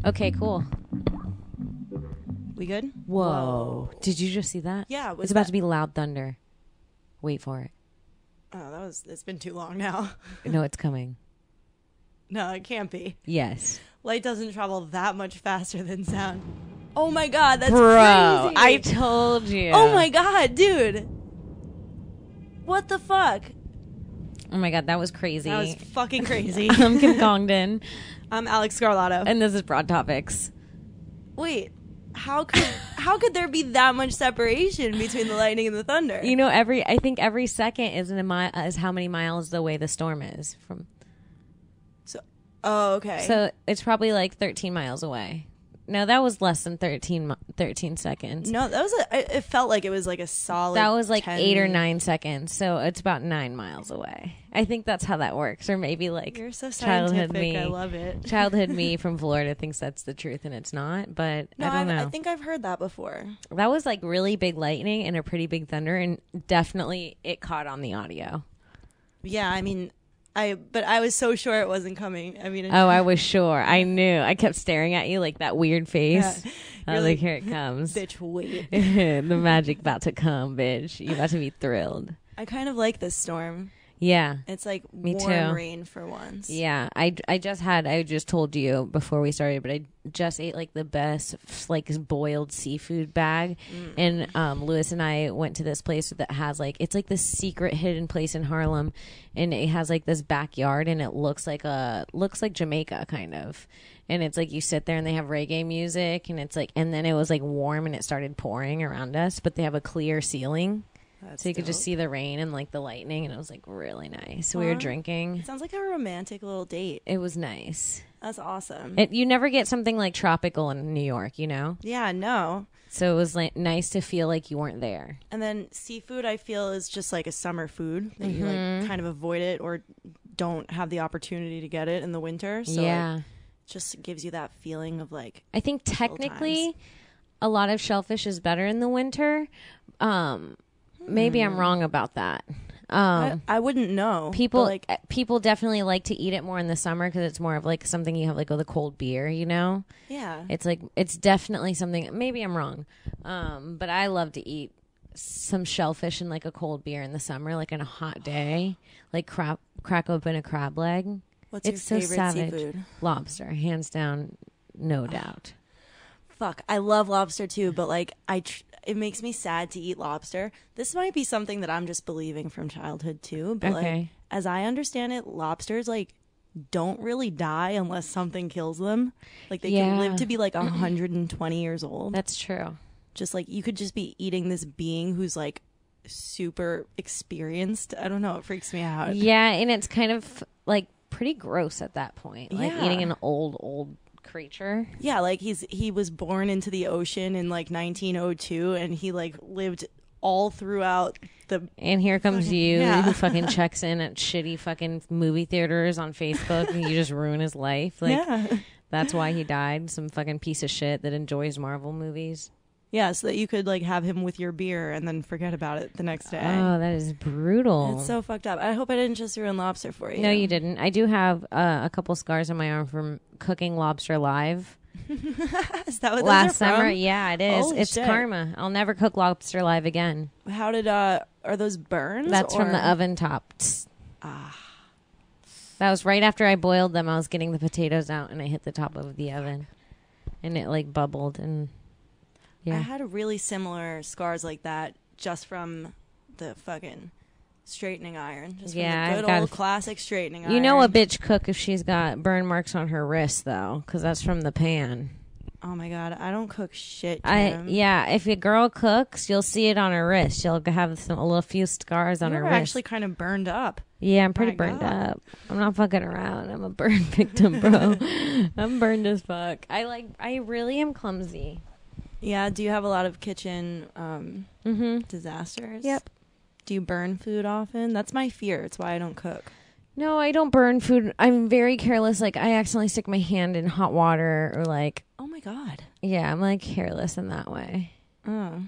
Okay, cool. We good? Whoa. Did you just see that? Yeah. It's about to be loud thunder. Wait for it. Oh, it's been too long now. No, it's coming. No, it can't be. Yes. Light doesn't travel that much faster than sound. Oh my god, that's Bro, crazy. I told you. Oh my god, dude. What the fuck? Oh my god, that was crazy. That was fucking crazy. I'm Kim Congdon. I'm Alex Scarlato. And this is Broad Topics. Wait, how could there be that much separation between the lightning and the thunder? You know, I think every second is how many miles away the storm is from. Oh, okay. So it's probably like 13 miles away. No, that was less than 13 seconds. No, that was it felt like it was like a solid. That was like 10... 8 or 9 seconds. So it's about 9 miles away. I think that's how that works. Or maybe like you're so childhood scientific. me. I love it. Childhood me from Florida thinks that's the truth and it's not. But no, I don't know. I think I've heard that before. That was like really big lightning and a pretty big thunder, and definitely it caught on the audio. Yeah, I mean. But I was so sure it wasn't coming. I mean, I was sure. I knew. I kept staring at you like that weird face. Yeah. I was like, here it comes. Bitch, wait. The magic about to come, bitch. You about to be thrilled. I kind of like this storm. Yeah. It's like Me warm too. rain for once. Yeah. I just told you before we started, but I just ate like the best like boiled seafood bag. And Lewis and I went to this place that has like, it's like this secret hidden place in Harlem, and it has like this backyard, and it looks like Jamaica kind of. And it's like you sit there and they have reggae music, and it's like, and then it was like warm and it started pouring around us, but they have a clear ceiling. So you could just see the rain and like the lightning, and it was like really nice. We were drinking. It sounds like a romantic little date. It was nice. That's awesome. You never get something like tropical in New York, you know? Yeah, no. So it was like nice to feel like you weren't there. And then seafood, I feel, is just like a summer food that you like kind of avoid it or don't have the opportunity to get it in the winter. So yeah, it just gives you that feeling of like. I think technically, a lot of shellfish is better in the winter. Maybe I'm wrong about that. I wouldn't know. People definitely like to eat it more in the summer because it's more of like something you have like with a cold beer, you know? Yeah. It's definitely something. Maybe I'm wrong, but I love to eat some shellfish in like a cold beer in the summer, like on a hot day, like crack open a crab leg. What's your favorite savage. seafood? Lobster, hands down, no doubt. Fuck, I love lobster too, but like it makes me sad to eat lobster. This might be something that I'm just believing from childhood too, but like as I understand it, lobsters like don't really die unless something kills them. Like they can live to be like 120 years old. That's true. Just like you could just be eating this being who's like super experienced. I don't know, it freaks me out. Yeah, and it's kind of like pretty gross at that point. Like eating an old creature. Yeah, like he was born into the ocean in like 1902, and he like lived all throughout the. And here comes you, who fucking checks in at shitty fucking movie theaters on Facebook, and you just ruin his life. Like that's why he died. Some fucking piece of shit that enjoys Marvel movies. Yeah, so that you could like have him with your beer and then forget about it the next day. Oh, that is brutal. It's so fucked up. I hope I didn't just ruin lobster for you. No, you didn't. I do have a couple scars on my arm from cooking lobster live. Is that what last those are summer? from? Yeah, it is. Holy it's shit. karma. I'll never cook lobster live again. How did are those burns? That's from the oven top. That was right after I boiled them. I was getting the potatoes out, and I hit the top of the oven, and it like bubbled and. Yeah. I had really similar scars like that just from the fucking straightening iron. Just from the good old classic straightening iron. You know a bitch cook if she's got burn marks on her wrist, though, because that's from the pan. Oh, my God. I don't cook shit, Kim. Yeah, if a girl cooks, you'll see it on her wrist. She'll have a few scars on her wrist. You're actually kind of burned up. Yeah, I'm pretty burned up. I'm not fucking around. I'm a burn victim, bro. I'm burned as fuck. I really am clumsy. Yeah, do you have a lot of kitchen disasters? Yep. Do you burn food often? That's my fear. It's why I don't cook. No, I don't burn food. I'm very careless. Like, I accidentally stick my hand in hot water or like... Oh, my God. Yeah, I'm like careless in that way. Oh.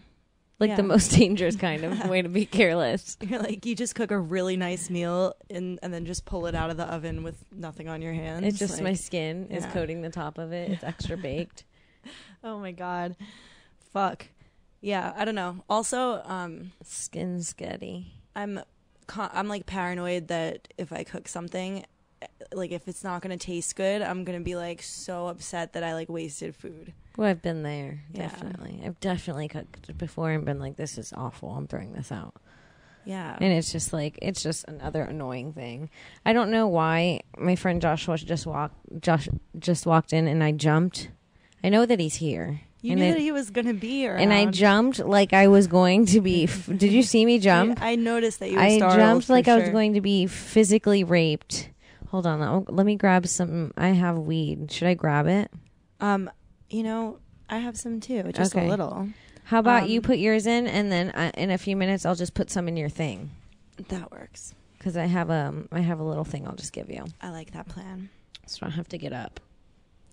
Like the most dangerous kind of way to be careless. You're like, you just cook a really nice meal and then just pull it out of the oven with nothing on your hands. It's just my skin is coating the top of it. It's extra baked. Oh my God. Fuck. Yeah, I don't know. Also, skin sketty. I'm like paranoid that if I cook something, like if it's not going to taste good, I'm going to be like so upset that I like wasted food. Well, I've been there. Definitely. I've definitely cooked before and been like, this is awful. I'm throwing this out. Yeah. And it's just like, it's just another annoying thing. I don't know why my friend Joshua just walked in and I jumped. I know that he's here. You knew that he was going to be around. And I jumped like I was going to be. Did you see me jump? I noticed that you were startled. I jumped like I was going to be physically raped. Hold on. Let me grab some. I have weed. Should I grab it? You know, I have some too, just a little. How about you put yours in, and then in a few minutes I'll just put some in your thing. That works. Because I have a little thing I'll just give you. I like that plan. So I don't have to get up.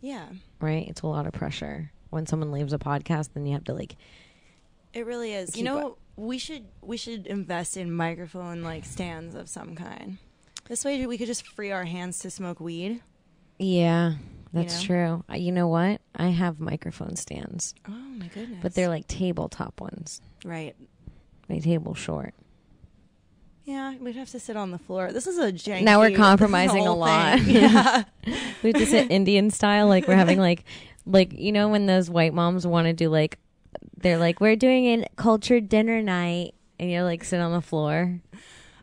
Yeah. Right? It's a lot of pressure. When someone leaves a podcast, then you have to like. It really is. You know, we should invest in microphone like stands of some kind. This way we could just free our hands to smoke weed. Yeah. That's true. You know what? I have microphone stands. Oh, my goodness. But they're like tabletop ones. Right. My table short. Yeah, we'd have to sit on the floor. This is a janky... Now we're compromising a lot. Yeah. We have to sit Indian style. Like we're having like, you know, when those white moms want to do like, they're like, we're doing a cultured dinner night. And you're like, sit on the floor.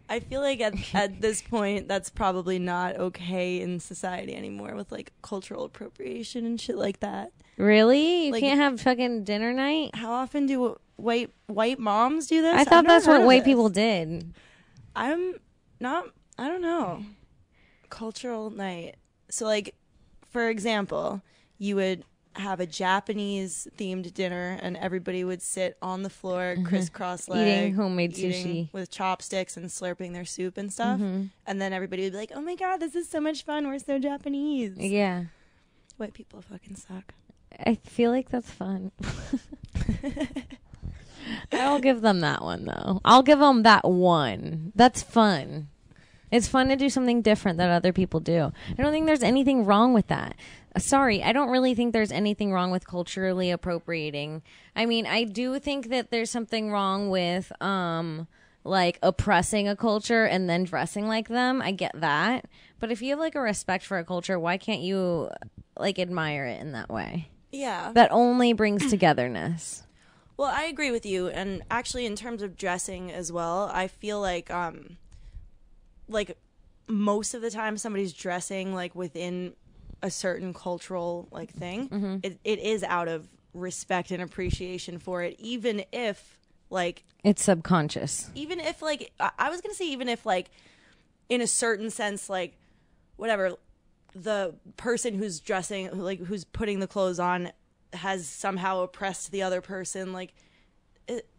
I feel like at this point, that's probably not okay in society anymore with like cultural appropriation and shit like that. Really? You can't have fucking dinner night? How often do white moms do this? I thought that's what white people did. I don't know. Cultural night. So like, for example, you would have a Japanese themed dinner and everybody would sit on the floor crisscross legs eating homemade sushi with chopsticks and slurping their soup and stuff, and then everybody would be like, oh my God, this is so much fun, we're so Japanese. Yeah, white people fucking suck. I feel like that's fun. I'll give them that one though. I'll give them that one. That's fun. It's fun to do something different that other people do. I don't think there's anything wrong with that. Sorry, I don't really think there's anything wrong with culturally appropriating. I mean, I do think that there's something wrong with like oppressing a culture and then dressing like them. I get that. But if you have like a respect for a culture, why can't you like admire it in that way? Yeah. That only brings togetherness. Well, I agree with you. And actually in terms of dressing as well, I feel like most of the time somebody's dressing like within a certain cultural like thing, it is out of respect and appreciation for it, even if like it's subconscious. Even if like I was gonna say, even if like in a certain sense, like whatever, the person who's dressing, like who's putting the clothes on, has somehow oppressed the other person. Like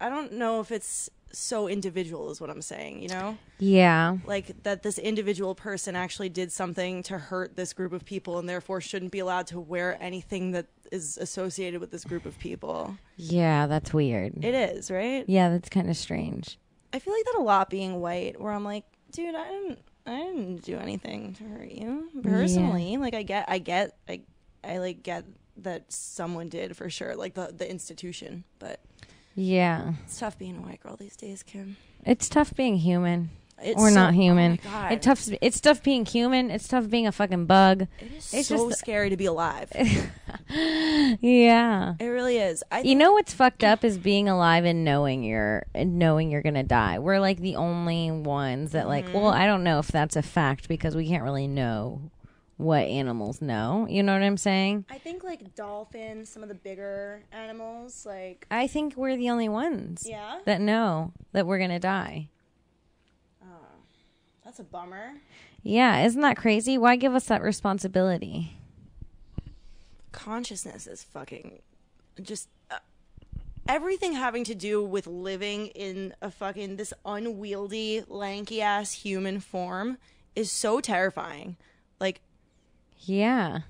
I don't know if it's so individual is what I'm saying, you know? Yeah. Like that this individual person actually did something to hurt this group of people and therefore shouldn't be allowed to wear anything that is associated with this group of people. Yeah, that's weird. It is, right? Yeah, that's kind of strange. I feel like that a lot being white, where I'm like, dude, I didn't do anything to hurt you personally. Yeah. Like I get that someone did for sure, like the institution, but yeah, it's tough being a white girl these days, Kim. It's tough being human. Not human. Oh my God. It's tough being human. It's tough being a fucking bug. It's so scary to be alive. Yeah, it really is. You know what's fucked up is being alive and knowing you're gonna die. We're like the only ones that like. Well, I don't know if that's a fact because we can't really know what animals know. You know what I'm saying? I think like dolphins, some of the bigger animals, like I think we're the only ones. Yeah. That know that we're gonna die. That's a bummer. Yeah, isn't that crazy? Why give us that responsibility? Consciousness is fucking just everything having to do with living in a fucking this unwieldy, lanky ass human form is so terrifying. Like, yeah.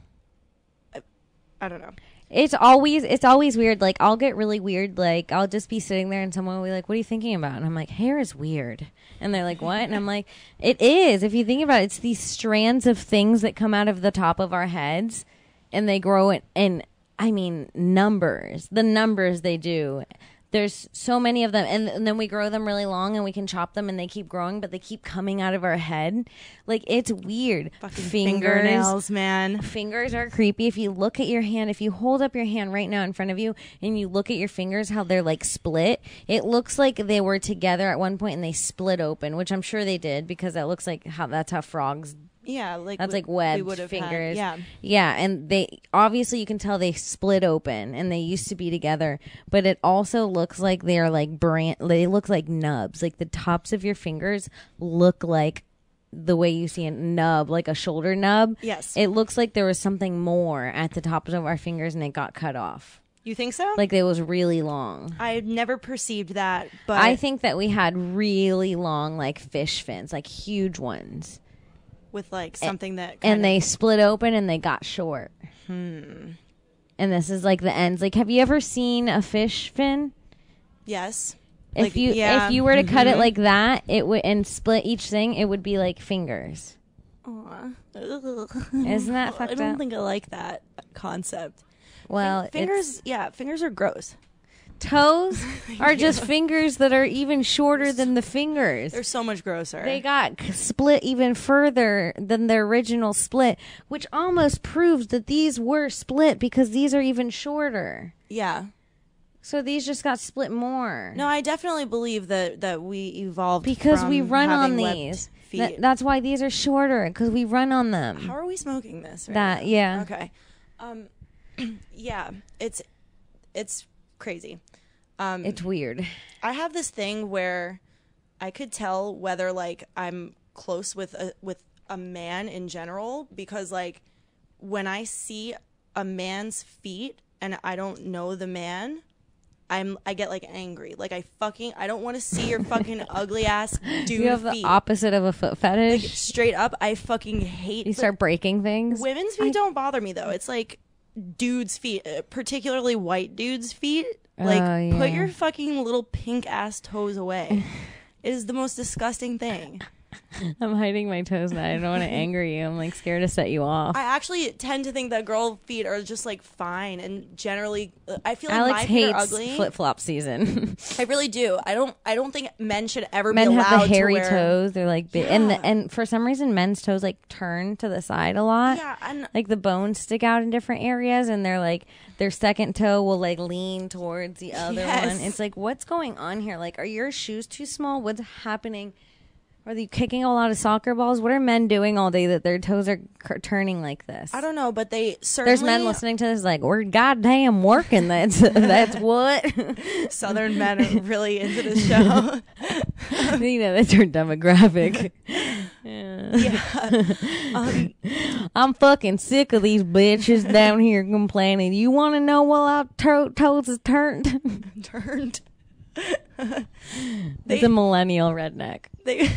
I don't know. It's always weird. Like, I'll get really weird. Like, I'll just be sitting there and someone will be like, what are you thinking about? And I'm like, hair is weird. And they're like, what? And I'm like, it is. If you think about it, it's these strands of things that come out of the top of our heads and they grow in I mean, numbers. The numbers they do. There's so many of them. And then we grow them really long and we can chop them and they keep growing, but they keep coming out of our head. Like, it's weird. Fucking fingernails, man. Fingers are creepy. If you look at your hand, if you hold up your hand right now in front of you and you look at your fingers, how they're like split, it looks like they were together at one point and they split open, which I'm sure they did because that looks like that's how frogs Yeah, like that's like webbed fingers. Yeah, and they obviously you can tell they split open and they used to be together, but it also looks like they're like they look like nubs. Like the tops of your fingers look like the way you see a nub, like a shoulder nub. Yes, it looks like there was something more at the tops of our fingers and it got cut off. You think so? Like it was really long. I've never perceived that, but I think that we had really long, like fish fins, like huge ones. With like something that and they split open and they got short. And this is like the ends. Like, have you ever seen a fish fin? Yes. If you were to cut it like that, it would and split each thing, it would be like fingers. Aww. Isn't that fucked up? I don't think I like that concept. Well, fingers are gross. Toes are just fingers that are even shorter than the fingers. They're so much grosser. They got split even further than the original split, which almost proves that these were split because these are even shorter. Yeah. So these just got split more. No, I definitely believe that we evolved because from we run on having these. feet. That's why these are shorter because we run on them. How are we smoking this? Right now? Yeah. Okay. Yeah. It's crazy. It's weird. I have this thing where I could tell whether like I'm close with a man in general because like when I see a man's feet and I don't know the man, I get like angry. Like I don't want to see your fucking ugly ass dude feet. You have the opposite of a foot fetish. Like, straight up, I fucking hate. You start breaking things. Women's feet don't bother me though. It's like dudes' feet, particularly white dudes' feet. Like, put your fucking little pink ass toes away. It is the most disgusting thing. I'm hiding my toes now. I don't want to anger you. I'm like scared to set you off. I actually tend to think that girl feet are just like fine, and generally, I feel like Alex my feet are hates ugly. Flip flop season. I really do. I don't think men should ever men be allowed have the hairy to wear toes. They're like big, and for some reason, men's toes like turn to the side a lot. Yeah, and like the bones stick out in different areas, and they're like their second toe will like lean towards the other one. It's like, what's going on here? Like, are your shoes too small? What's happening? Are they kicking a lot of soccer balls? What are men doing all day that their toes are turning like this? I don't know, but they certainly... There's men listening to this like, we're goddamn working. That's what? Southern men are really into this show. You know, that's our demographic. I'm fucking sick of these bitches down here complaining. You want to know what our toes is turned? Turned. It's a millennial redneck. They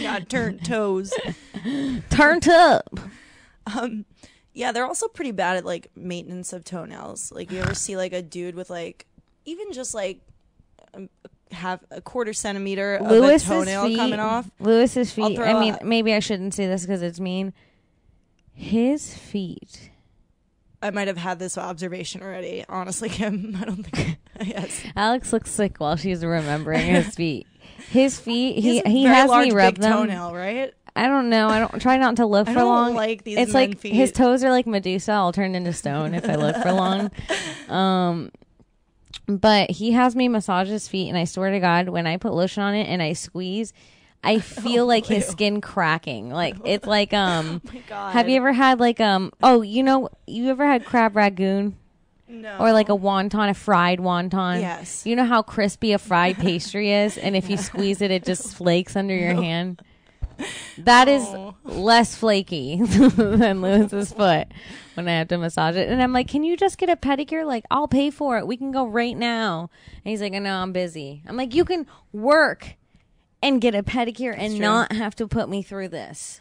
got turned toes. Turned up. Yeah, they're also pretty bad at like maintenance of toenails. Like, you ever see like a dude with like even just like have a quarter centimeter of a toenail coming off? Lewis's feet. I mean, maybe I shouldn't say this because it's mean. His feet. I might have had this observation already. Honestly, Kim, I don't think. Yes. Alex looks sick while she's remembering his feet. His feet. He has me rub them. Toenail, right? I don't know. I don't try not to look for long. Like these it's like feet. His toes are like Medusa. I'll turn into stone if I look for long. But he has me massage his feet, and I swear to God, when I put lotion on it and I squeeze, I feel like his skin cracking. Like it's like Oh my God. Have you ever had like you ever had crab ragoon? No. Or like a fried wonton? Yes. You know how crispy a fried pastry is, and if you squeeze it, it just flakes under your hand? That is less flaky than Lewis's foot when I have to massage it. And I'm like, can you just get a pedicure? Like, I'll pay for it. We can go right now. And he's like, no, I'm busy. I'm like, you can work and get a pedicure and not have to put me through this.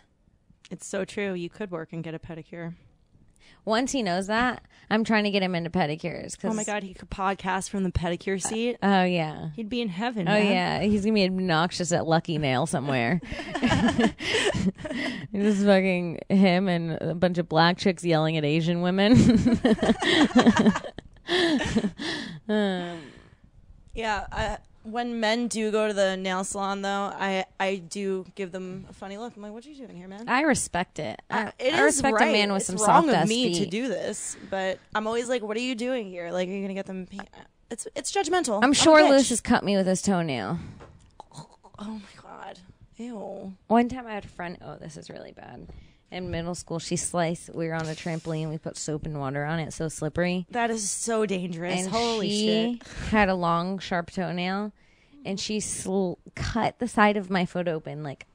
It's so true. You could work and get a pedicure. Once he knows that, I'm trying to get him into pedicures. Oh my God, he could podcast from the pedicure seat. Oh yeah, he'd be in heaven. Oh man. yeah, he's gonna be obnoxious at Lucky Nail somewhere. Just fucking him and a bunch of black chicks yelling at Asian women. Yeah, when men do go to the nail salon, though, I do give them a funny look. I'm like, "What are you doing here, man?" I respect it. I respect right. a man with it's some wrong soft of me feet to do this, but I'm always like, "What are you doing here? Like, are you gonna get them?" It's judgmental. I'm sure Luce has cut me with his toenail. Oh my God, ew. One time I had a friend. Oh, this is really bad. In middle school, she sliced. We were on a trampoline. We put soap and water on it, so slippery. That is so dangerous. And Holy she shit. had a long, sharp toenail, and she cut the side of my foot open, like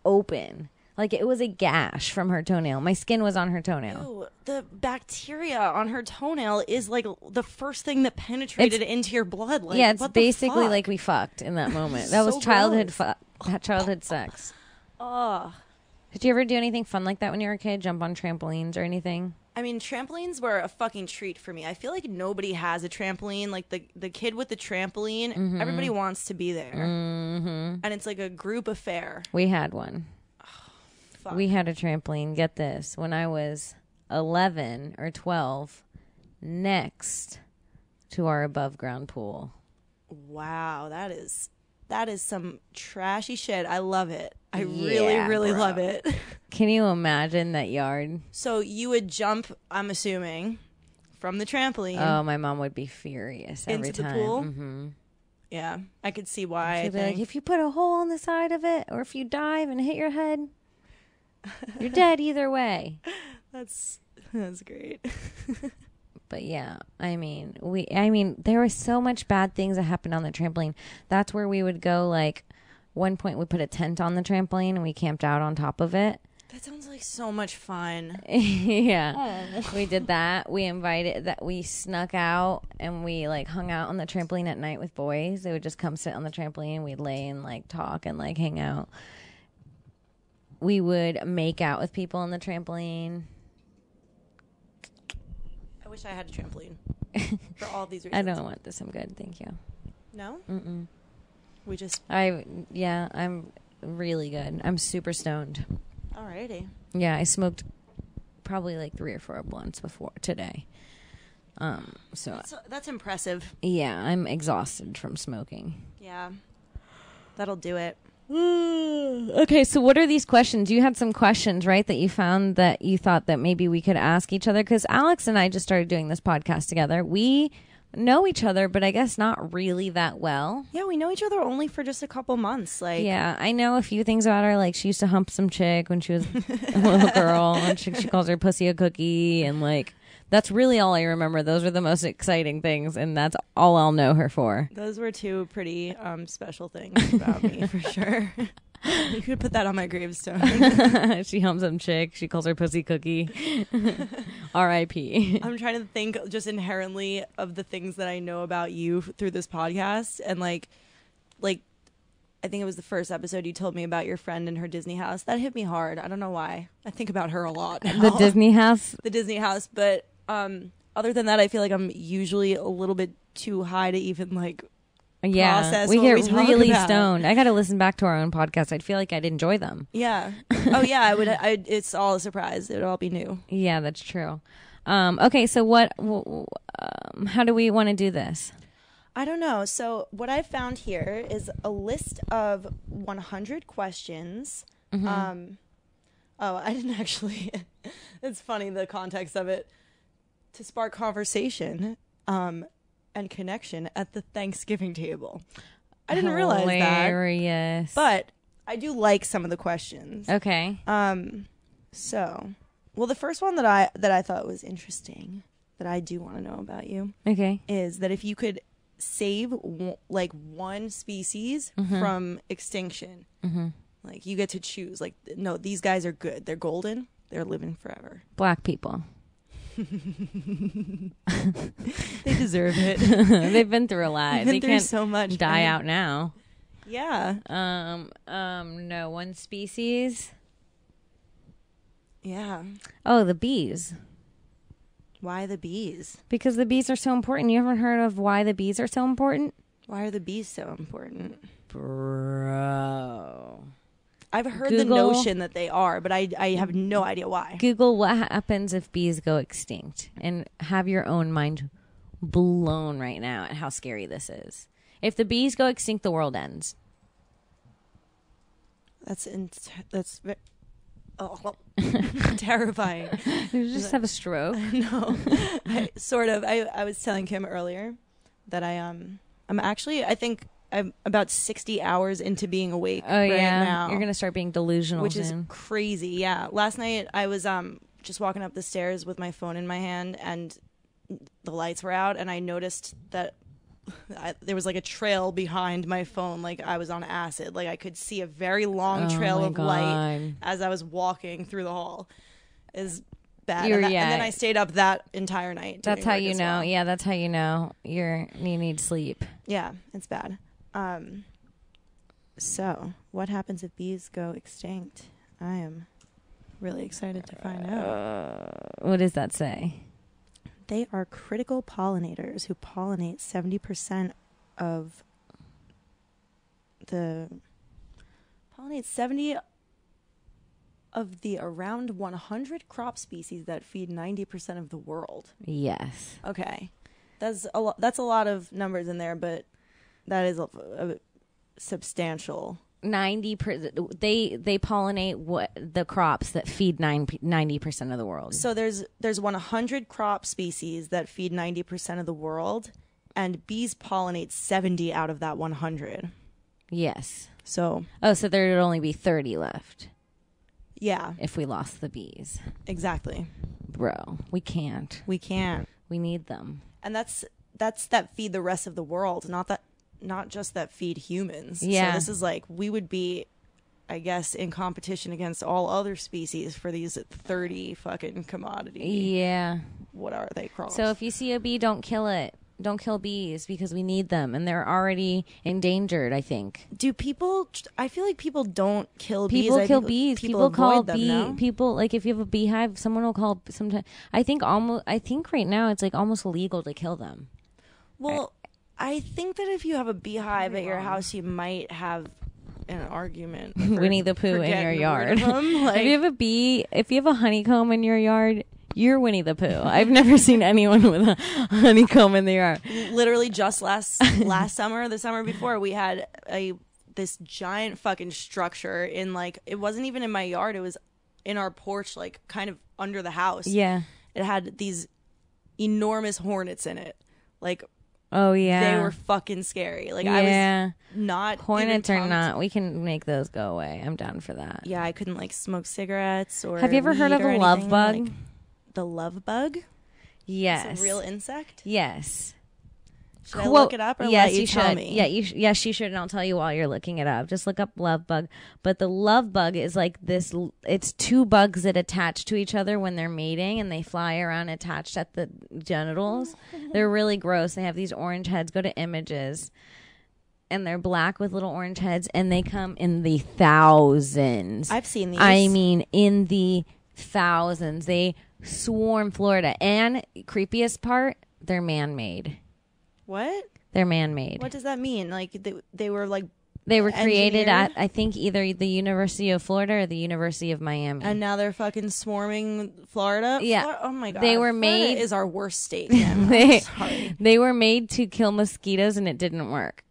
it was a gash from her toenail. My skin was on her toenail. Ew, the bacteria on her toenail is like the first thing that penetrated into your blood. Like, yeah, it's what basically the fuck? like we fucked in that moment. That was So childhood sex. Ugh. Did you ever do anything fun like that when you were a kid? Jump on trampolines or anything? I mean, trampolines were a fucking treat for me. I feel like nobody has a trampoline. Like the kid with the trampoline, everybody wants to be there. Mm-hmm. And it's like a group affair. We had one. Fuck. We had a trampoline. Get this. When I was 11 or 12, next to our above ground pool. Wow, that is some trashy shit. I love it. I really love it. Can you imagine that yard? So you would jump, I'm assuming, from the trampoline. Oh, my mom would be furious every into time. the pool. Mm-hmm. Yeah, I could see why. She'd be like, if you put a hole on the side of it, or if you dive and hit your head, you're dead either way. That's great. But yeah, I mean, there was so much bad things that happened on the trampoline. That's where we would go. Like, one point we put a tent on the trampoline and we camped out on top of it. That sounds like so much fun. Yeah, we did that. We snuck out and we like hung out on the trampoline at night with boys. They would just come sit on the trampoline. We'd lay and like talk and like hang out. We would make out with people on the trampoline. I wish I had a trampoline for all these reasons. I don't want this. I'm good. Thank you. No? Mm-mm. I'm really good. I'm super stoned. Alrighty. Yeah, I smoked probably like 3 or 4 blunts before today. So that's impressive. Yeah, I'm exhausted from smoking. Yeah. That'll do it. Okay, so what are these questions? You had some questions, right, that you found that you thought that maybe we could ask each other? Because Alex and I just started doing this podcast together. We know each other, but I guess not really that well. Yeah, we know each other only for just a couple months. Like, yeah, I know a few things about her. Like, she used to hump some chick when she was a little girl, and she calls her pussy a cookie, and like, that's really all I remember. Those are the most exciting things, and that's all I'll know her for. Those were 2 pretty special things about me, for sure. You could put that on my gravestone. She humps some chick. She calls her pussy cookie. R.I.P. I'm trying to think just inherently of the things that I know about you through this podcast. And like, I think it was the first episode you told me about your friend and her Disney house. That hit me hard. I don't know why. I think about her a lot now. The Disney house? The Disney house. But other than that, I feel like I'm usually a little bit too high to even like process we what get we talk really about. Stoned. I got to listen back to our own podcast. I'd feel like I'd enjoy them. Yeah. Oh yeah, I would. It's all a surprise. It would all be new. Yeah, that's true. Okay, so what? How do we want to do this? I don't know. So what I found here is a list of 100 questions. Mm-hmm. I didn't actually. It's funny the context of it. To spark conversation. And connection at the Thanksgiving table. I didn't realize that. Hilarious. But I do like some of the questions. Okay. So, well, the first one that I thought was interesting, that I do want to know about you, okay, is that if you could save one species from extinction, like you get to choose, like, no, these guys are good. They're golden. They're living forever. Black people. They deserve it. They've been through a lot. They can't so much. Die out now. Yeah. No, one species. Yeah. Oh, the bees. Why the bees? Because the bees are so important. You haven't heard of why the bees are so important? Why are the bees so important? Bro. I've heard the notion that they are, but I have no idea why. Google what happens if bees go extinct and have your own mind blown right now at how scary this is. If the bees go extinct, the world ends. That's terrifying. Did you just have a stroke? No, sort of. I was telling Kim earlier that I'm actually, I think I'm about 60 hours into being awake right now. You're gonna start being delusional, which soon. Is crazy. Yeah, last night I was just walking up the stairs with my phone in my hand, and the lights were out, and I noticed that there was like a trail behind my phone, like I was on acid. Like I could see a very long trail of light as I was walking through the hall. Is bad. And then I stayed up that entire night. That's how you know. Well. Yeah, that's how you know you need sleep. Yeah, it's bad. So what happens if bees go extinct? I am really excited to find out. What does that say? They are critical pollinators who pollinate 70% of the 70 of the around 100 crop species that feed 90% of the world. Yes. Okay. That's a lot. That's a lot of numbers in there, but that is a substantial. 90%. They pollinate what the crops that feed 90% of the world. So there's 100 crop species that feed 90% of the world, and bees pollinate 70 out of that 100. Yes. So there would only be 30 left. Yeah. If we lost the bees. Exactly. Bro, we can't. We can't. We need them. And that's that feed the rest of the world, not just that feed humans. Yeah. So this is like, we would be, I guess, in competition against all other species for these 30 fucking commodity. Yeah. What are they crops? So if you see a bee, don't kill it. Don't kill bees because we need them, and they're already endangered, I think. I feel like people don't kill bees. People kill bees. People call them, people, like, if you have a beehive, someone will call sometimes. I think right now it's like almost illegal to kill them. Well, I think that if you have a beehive at your house, you might have an argument. Winnie the Pooh in your yard. Like, if you have a honeycomb in your yard, you're Winnie the Pooh. I've never seen anyone with a honeycomb in their yard. Literally just last summer, the summer before, we had this giant fucking structure in, like, it wasn't even in my yard. It was in our porch, like kind of under the house. Yeah. It had these enormous hornets in it. Like, oh yeah, they were fucking scary. Like, yeah. I was not. Hornets are not. We can make those go away. I'm down for that. Yeah, I couldn't like smoke cigarettes or. Have you ever heard of a love bug? Like, the love bug? Yes. It's a real insect? Yes. Should I look it up or yes, let you tell me? Yeah, yes, you should, and I'll tell you while you're looking it up. Just look up love bug. But the love bug is like this, it's two bugs that attach to each other when they're mating, and they fly around attached at the genitals. They're really gross. They have these orange heads. Go to images. And they're black with little orange heads, and they come in the thousands. I've seen these. I mean, in the thousands. They swarm Florida. And creepiest part, they're man-made. What? They're man-made. What does that mean? Like, they were like, they were created at, I think, either the University of Florida or the University of Miami. And now they're fucking swarming Florida? Yeah. Oh my God. They were Florida made. is our worst state. I'm sorry. They were made to kill mosquitoes, and it didn't work.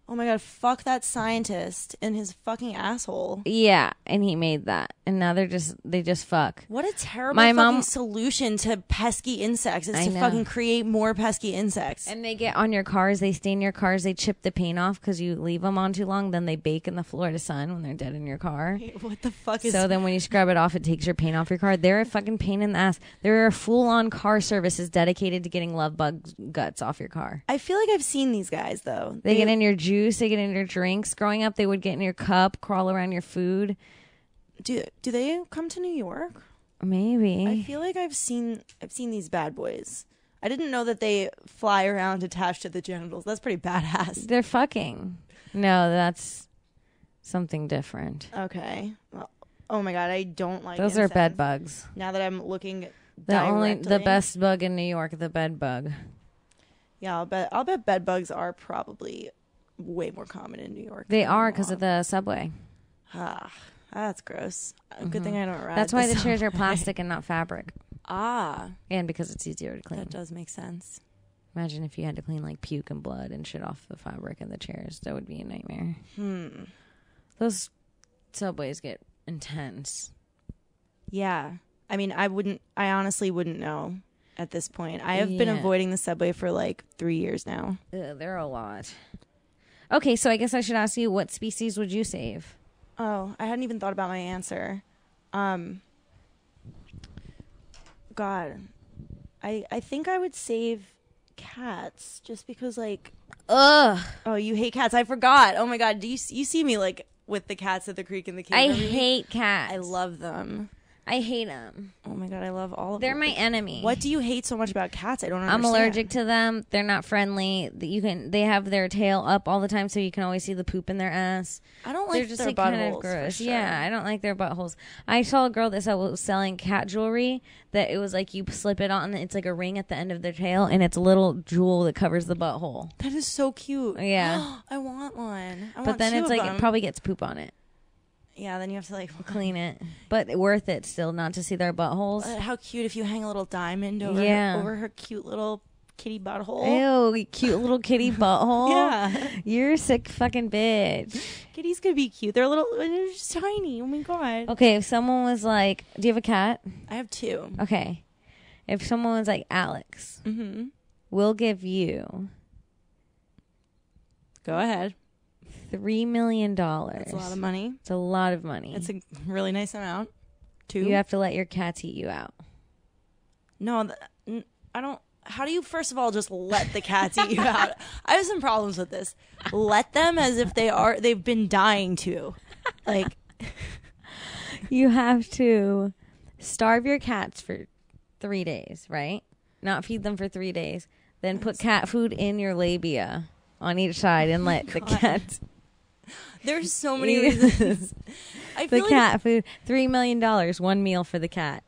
Oh my God, fuck that scientist and his fucking asshole. Yeah, and he made that. And now they just fuck. What a terrible fucking solution to pesky insects is to fucking create more pesky insects. And they get on your cars, they stain your cars, they chip the paint off because you leave them on too long, then they bake in the Florida sun when they're dead in your car. What the fuck is... So then when you scrub it off, it takes your paint off your car. They're a fucking pain in the ass. There are full-on car services dedicated to getting love bug guts off your car. I feel like I've seen these guys, though. They get in your juice, they get in your drinks. Growing up, they would get in your cup, crawl around your food. Do they come to New York? Maybe. I feel like I've seen these bad boys. I didn't know that they fly around attached to the genitals. That's pretty badass. They're fucking. No, that's something different. Okay. Well, oh my God, I don't like those insects. are bed bugs. Now that I'm looking directly. The best bug in New York, the bed bug. Yeah, I'll bet bed bugs are probably way more common in New York. They are because of the subway. Ah, that's gross. Good thing I don't ride. That's why the subway. chairs are plastic and not fabric. Ah, and because it's easier to clean. That does make sense. Imagine if you had to clean like puke and blood and shit off the fabric in the chairs. That would be a nightmare. Those subways get intense. Yeah. I mean, I honestly wouldn't know at this point. I have been avoiding the subway for like 3 years now. They're a lot. Okay, so I guess I should ask you, what species would you save? Oh, I hadn't even thought about my answer. God. I think I would save cats just because like ugh. Oh, you hate cats. I forgot. Oh my God. Do you see me like with the cats at the creek in the cave? I hate cats. I love them. I hate them. Oh my God, I love all of them. They're my enemy. What do you hate so much about cats? I don't understand. I'm allergic to them. They're not friendly. They have their tail up all the time, so you can always see the poop in their ass. I don't like They're just their like buttholes. kind of gross. For sure. Yeah, I don't like their buttholes. I saw a girl that was selling cat jewelry that it was like you slip it on, and it's like a ring at the end of their tail, and it's a little jewel that covers the butthole. That is so cute. Yeah. I want one. But then it's like it probably gets poop on it. Yeah, then you have to like clean it. But worth it still not to see their buttholes. How cute if you hang a little diamond over her cute little kitty Ew, butthole. cute little kitty butthole. Yeah. You're a sick fucking bitch. Kitties could be cute. They're they're just tiny. Oh my God. Okay, if someone was like, do you have a cat? I have 2. Okay. If someone was like, Alex, we'll give you Go ahead. $3 million. That's a lot of money. It's a lot of money. It's a really nice amount. 2. You have to let your cats eat you out. No, I don't. How do you, first of all, just let the cats eat you out? I have some problems with this. Let them as if they've been dying to. Like, you have to starve your cats for 3 days, right? Not feed them for 3 days. Then put cat food in your labia on each side and let the cats. There's so many reasons. I feel cat food, $3 million, one meal for the cat.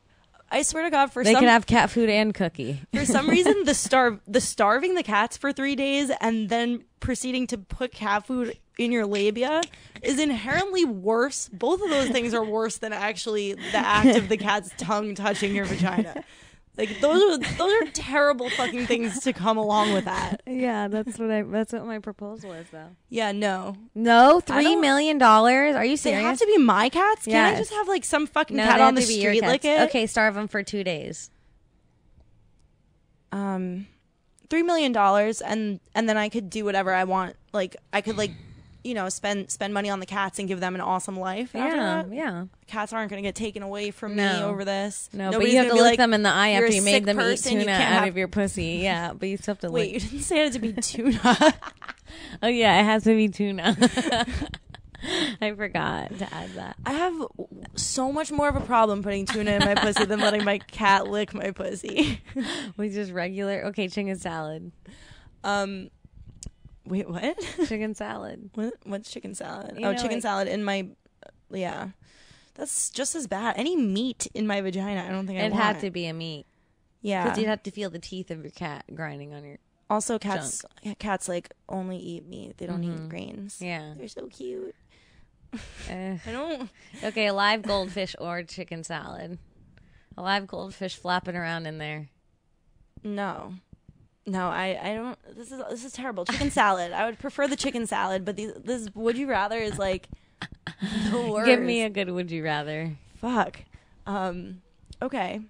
I swear to God, they could have cat food and cookie. For some reason, the starving the cats for 3 days and then proceeding to put cat food in your labia is inherently worse. Both of those things are worse than actually the act of the cat's tongue touching your vagina. Like those are terrible fucking things to come along with that. Yeah, that's what my proposal is though. Yeah, no, $3 million. Are you serious? They have to be my cats. Can't I just have like some fucking cat on the street lick it? Okay, starve them for 2 days. $3 million, and then I could do whatever I want. Like I could spend money on the cats and give them an awesome life. After that. Yeah. Cats aren't going to get taken away from me over this. No, but you have to look them in the eye after you made them eat tuna out of your pussy. Yeah, but you still have to Wait, you didn't say it had to be tuna. Oh, yeah, it has to be tuna. I forgot to add that. I have so much more of a problem putting tuna in my pussy than letting my cat lick my pussy. We just regular, chicken salad. Wait, what? Chicken salad. What's chicken salad? Chicken salad in my... Yeah. That's just as bad. Any meat in my vagina, I don't think I want. It had to be a meat. Yeah. Because you'd have to feel the teeth of your cat grinding on your Also, cats like only eat meat. They don't eat grains. Yeah. They're so cute. I don't... Okay, a live goldfish or chicken salad. A live goldfish flapping around in there. No, I don't. This is terrible. Chicken salad. I would prefer the chicken salad, but this would you rather is like the worst. Give me a good would you rather. Fuck. Okay.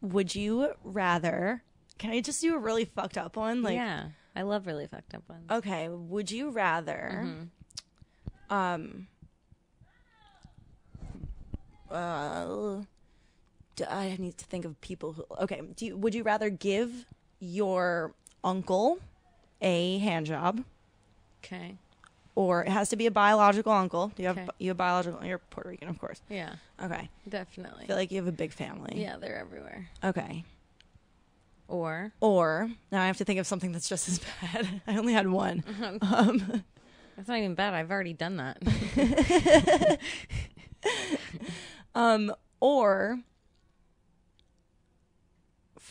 Would you rather? Can I just do a really fucked up one? Like, yeah, I love really fucked up ones. Okay. Would you rather? I need to think of people who. Okay. Would you rather give your uncle a hand job? Okay. Or it has to be a biological uncle. Do you have a biological? You're Puerto Rican, of course. Yeah. Okay. Definitely. I feel like you have a big family. Yeah, they're everywhere. Okay. Or now I have to think of something that's just as bad. I only had one. That's not even bad. I've already done that. Or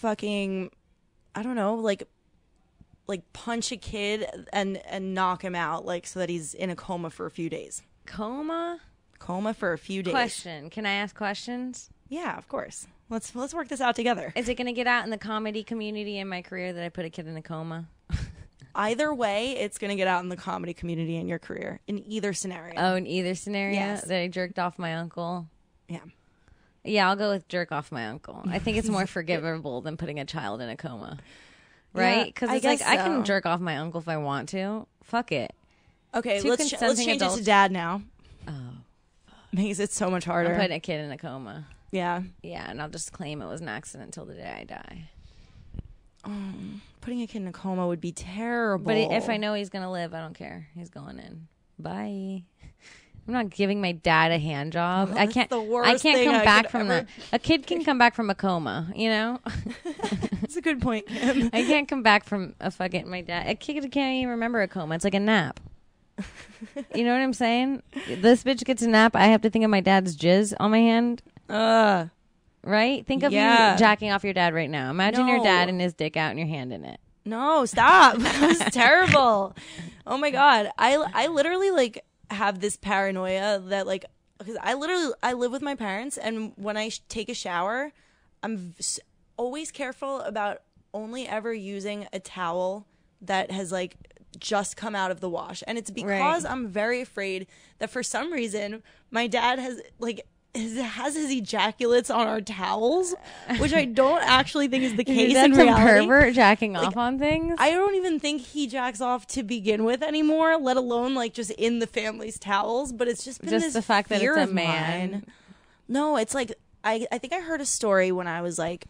fucking, I don't know, like punch a kid and knock him out, like, so that he's in a coma for a few days. Coma for a few days. Question. Can I ask questions? Yeah, of course. Let's work this out together. Is it going to get out in the comedy community in my career that I put a kid in a coma? Either way, it's going to get out in the comedy community in your career, in either scenario. Oh, in either scenario? Yes. That I jerked off my uncle? Yeah. Yeah, I'll go with jerk off my uncle. I think it's more forgivable than putting a child in a coma. Right? Because it's like, I can jerk off my uncle if I want to. Fuck it. Okay, let's change it to dad now. Oh. Makes it so much harder. I'm putting a kid in a coma. Yeah. Yeah, and I'll just claim it was an accident until the day I die. Putting a kid in a coma would be terrible. But if I know he's going to live, I don't care. He's going in. Bye. I'm not giving my dad a hand job. Oh, I can't come back from that. A kid can come back from a coma, you know? That's a good point, Kim. I can't come back from my dad. A kid can't even remember a coma. It's like a nap. You know what I'm saying? This bitch gets a nap. I have to think of my dad's jizz on my hand. Right? Think of you jacking off your dad right now. Imagine your dad and his dick out and your hand in it. No, stop. That's terrible. Oh my God. I literally like have this paranoia that like, because I live with my parents, and when I take a shower, I'm always careful about only ever using a towel that has like just come out of the wash. And it's because I'm very afraid that for some reason my dad has his ejaculates on our towels, which I don't actually think is the case in reality. Pervert jacking off on things? I don't even think he jacks off to begin with anymore, let alone like just in the family's towels. But it's just been just this the fact that fear it's a of man. Mine. No, it's like I think I heard a story when I was like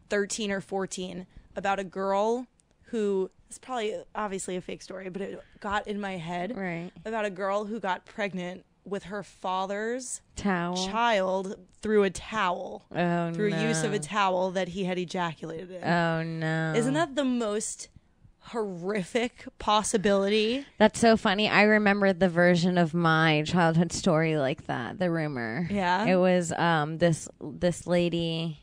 13 or 14 about a girl who, it's probably obviously a fake story, but it got in my head about a girl who got pregnant with her father's child through a towel. Through use of a towel that he had ejaculated in. Oh no. Isn't that the most horrific possibility? That's so funny. I remember the version of my childhood story like that, the rumor. Yeah. It was this lady,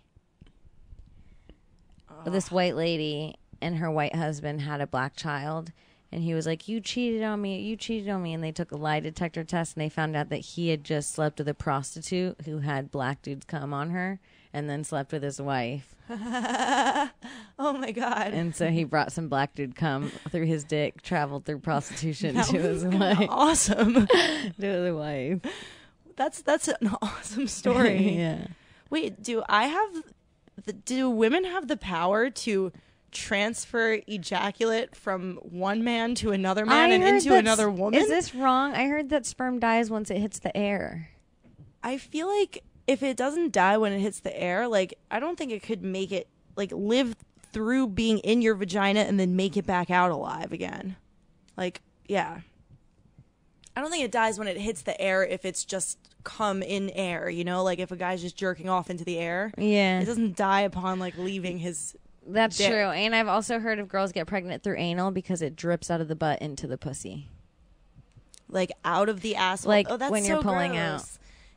this white lady, and her white husband had a black child. And he was like, you cheated on me. And they took a lie detector test, and they found out that he had just slept with a prostitute who had black dudes come on her and then slept with his wife. Oh, my God. And so he brought some black dude cum through his dick, traveled through prostitution to his wife. Awesome. To his wife. That's an awesome story. Yeah. Wait, do women have the power to transfer ejaculate from one man to another man and into another woman? Is this wrong? I heard that sperm dies once it hits the air. I feel like if it doesn't die when it hits the air, like, I don't think it could make it, like, live through being in your vagina and then make it back out alive again. Like, yeah. I don't think it dies when it hits the air if it's just come in air, you know? Like, if a guy's just jerking off into the air. Yeah. It doesn't die upon, like, leaving his... That's true. And I've also heard of girls get pregnant through anal because it drips out of the butt into the pussy. Like out of the asshole? Like that's when you're pulling gross. out.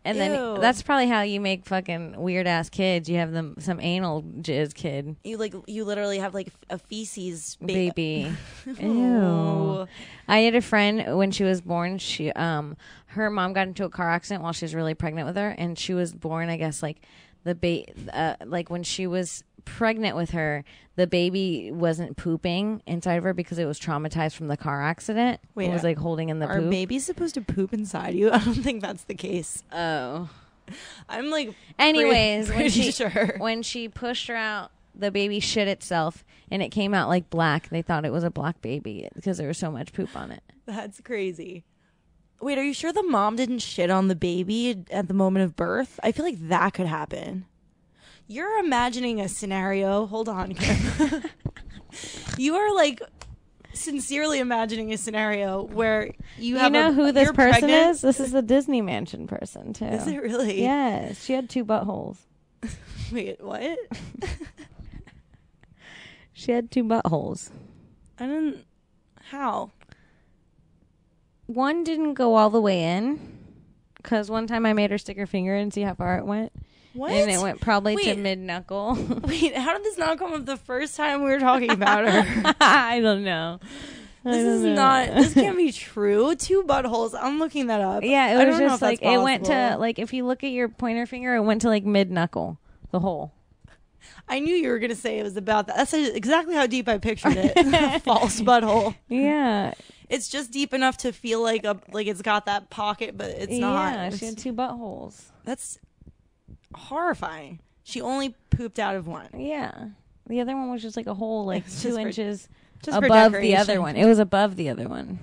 And Ew. then that's probably how you make fucking weird ass kids. You have them some anal jizz kid. You literally have like a feces baby. Ew. I had a friend when she was born, she her mom got into a car accident while she was really pregnant with her, and she was born, I guess, like like when she was pregnant with her, the baby wasn't pooping inside of her because it was traumatized from the car accident. Wait, it was like holding in the poop. Are babies supposed to poop inside you? I don't think that's the case. Oh. I'm like anyways, pretty sure. When she pushed her out, the baby shit itself and it came out like black. They thought it was a black baby because there was so much poop on it. That's crazy. Wait, are you sure the mom didn't shit on the baby at the moment of birth? I feel like that could happen. You're imagining a scenario. Hold on, Kim. You are like sincerely imagining a scenario where you know who this person pregnant. is? This is the Disney Mansion person too. Is it really? Yes, she had 2 buttholes. Wait, what? She had 2 buttholes. I didn't. How? One didn't go all the way in because one time I made her stick her finger in and see how far it went. What? And it went probably to mid-knuckle. Wait, how did this not come up the first time we were talking about her? I don't know. This can't be true. 2 buttholes. I'm looking that up. Yeah, it was just like, it went to, like, if you look at your pointer finger, it went to, like, mid-knuckle, the hole. I knew you were going to say it was about that. That's exactly how deep I pictured it. False butthole. Yeah. It's just deep enough to feel like it's got that pocket, but it's not. Yeah, she had 2 buttholes. That's horrifying. She only pooped out of one. Yeah. The other one was just like a hole, like 2 inches just above the other one. It was above the other one.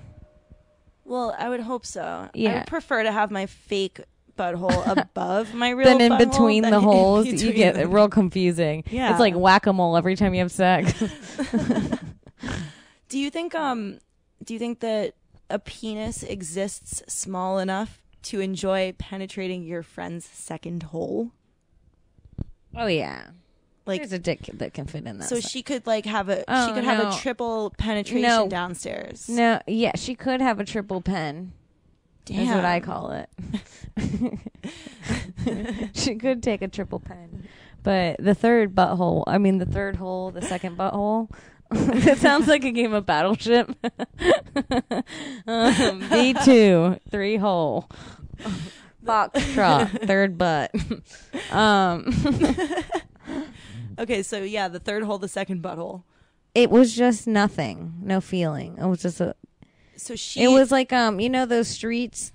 Well, I would hope so. Yeah. I would prefer to have my fake butthole above my real then in butthole. Between the holes, between you get them. real confusing. Yeah. It's like whack-a-mole every time you have sex. Do you think that a penis exists small enough to enjoy penetrating your friend's second hole? Oh yeah. Like, there's a dick that can fit in that. So she could like have a triple penetration downstairs. No, yeah, she could have a triple pen. Damn. That's what I call it. She could take a triple pen. But the third hole, the second butthole. It sounds like a game of Battleship. B2, 3 hole. Foxtrot, third butt. Okay, so yeah, the third hole, the second butthole. It was just nothing, no feeling. It was just it was like those streets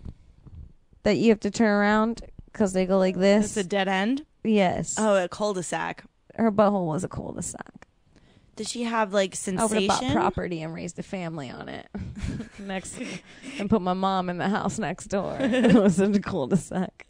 that you have to turn around because they go like this. It's a dead end. Yes. Oh, a cul-de-sac. Her butthole was a cul-de-sac. Did she have like sensation? I would have bought property and raised a family on it and put my mom in the house next door. It was in a cul-de-sac.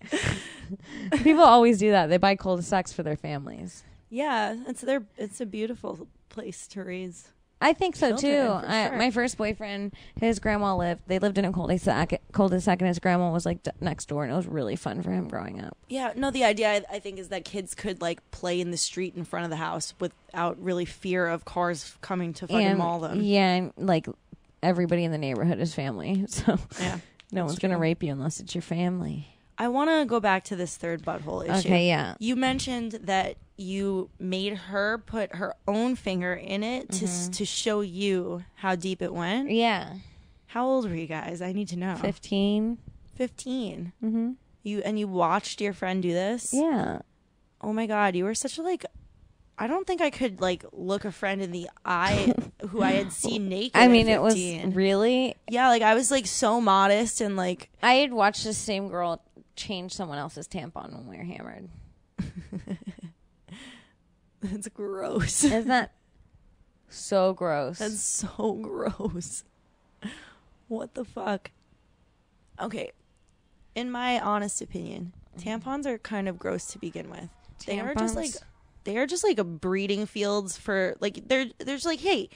People always do that. They buy cul-de-sacs for their families. Yeah, it's a beautiful place to raise. I think so too. Sure. My first boyfriend, his grandma they lived in a cul-de-sac, and his grandma was like next door, and it was really fun for him growing up. Yeah, no, the idea I think is that kids could like play in the street in front of the house without really fear of cars coming to fucking maul them. Yeah, and like everybody in the neighborhood is family, so yeah, no one's gonna rape you unless it's your family. I want to go back to this third butthole issue. Okay, yeah. You mentioned that you made her put her own finger in it to show you how deep it went. Yeah. How old were you guys? I need to know. 15. 15. Mm-hmm. You watched your friend do this? Yeah. Oh my God, you were such a like. I don't think I could like look a friend in the eye who I had seen naked. I mean, at 15. it was really. Yeah, like I was like so modest and like. I had watched the same girl change someone else's tampon when we were hammered. That's gross. Isn't that so gross? That's so gross. What the fuck? Okay. In my honest opinion, tampons are kind of gross to begin with. They are just like a breeding fields for like they're just like, hey,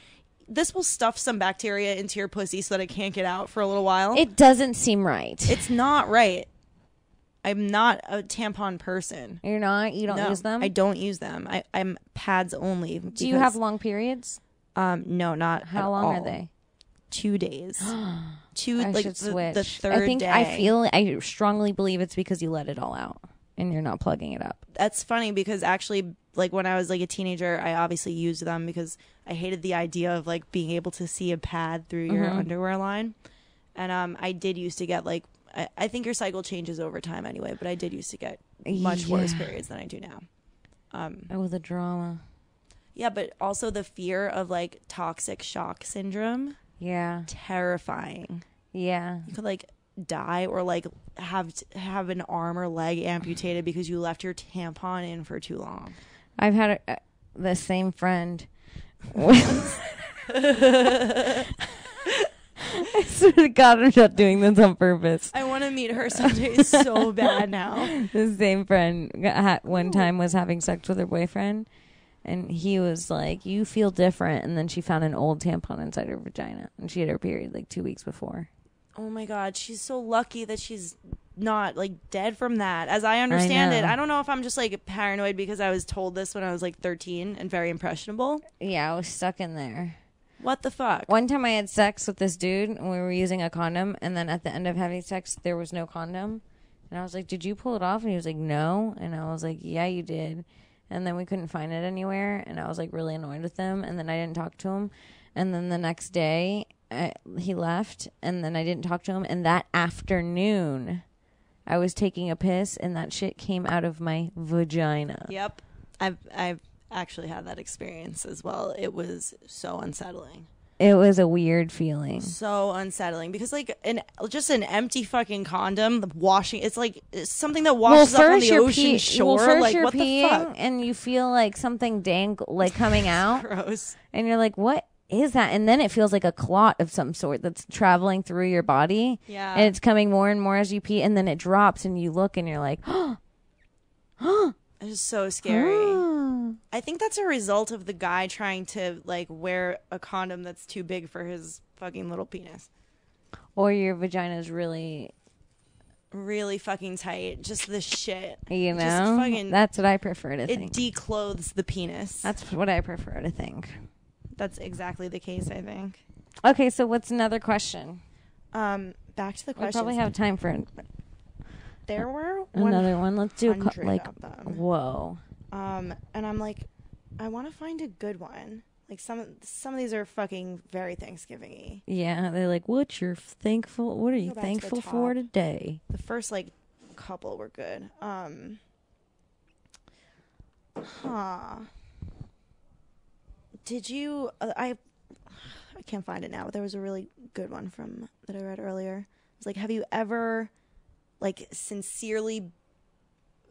this will stuff some bacteria into your pussy so that it can't get out for a little while. It doesn't seem right. It's not right. I'm not a tampon person. You're not? You don't use them? I don't use them. I'm pads only. Do you have long periods? No, not How long are they? 2 days. I like should switch. The third day. I strongly believe it's because you let it all out and you're not plugging it up. That's funny because actually, like when I was like a teenager, I obviously used them because I hated the idea of like being able to see a pad through your underwear line. And I did used to get like, I think your cycle changes over time anyway, but I did used to get much worse periods than I do now. It was a drama. Yeah, but also the fear of like toxic shock syndrome. Yeah. Terrifying. Yeah. You could like die or like have an arm or leg amputated because you left your tampon in for too long. I've had the same friend. I swear to God, I'm not doing this on purpose. I want to meet her someday so bad now. The same friend one time was having sex with her boyfriend, and he was like, "You feel different," and then she found an old tampon inside her vagina, and she had her period like 2 weeks before. Oh my God, she's so lucky that she's not like dead from that. As I understand it, I don't know if I'm just like paranoid because I was told this when I was like 13 and very impressionable. Yeah, I was stuck in there. What the fuck? One time I had sex with this dude and we were using a condom, and then at the end of having sex there was no condom, And I was like, did you pull it off? And he was like, no. And I was like, yeah, you did. And then we couldn't find it anywhere. And I was like really annoyed with him. And then I didn't talk to him. And then the next day he left. And then I didn't talk to him. And that afternoon I was taking a piss and that shit came out of my vagina. Yep. I've actually had that experience as well. It was so unsettling. It was a weird feeling. So unsettling because like just an empty fucking condom washing. It's like it's something that washes up on the ocean shore. First like you're what peeing the fuck? And you feel like something like coming out. Gross. And you're like, what is that? And then it feels like a clot of some sort that's traveling through your body. Yeah. And it's coming more and more as you pee. And then it drops and you look and you're like, It's so scary. I think that's a result of the guy trying to like wear a condom that's too big for his fucking little penis. Or your vagina is really, really fucking tight. Just the shit. you know? Just fucking, that's what I prefer to think. It declothes the penis. That's what I prefer to think. That's exactly the case, I think. Okay, so what's another question? Back to the question. We probably have time for There were another one. Let's do of them. Whoa. And I'm like, I want to find a good one. Like some of these are fucking very Thanksgiving-y. Yeah, they're like, what are you thankful for today? The first like couple were good. Did you I can't find it now, but there was a really good one that I read earlier. It was like, have you ever like sincerely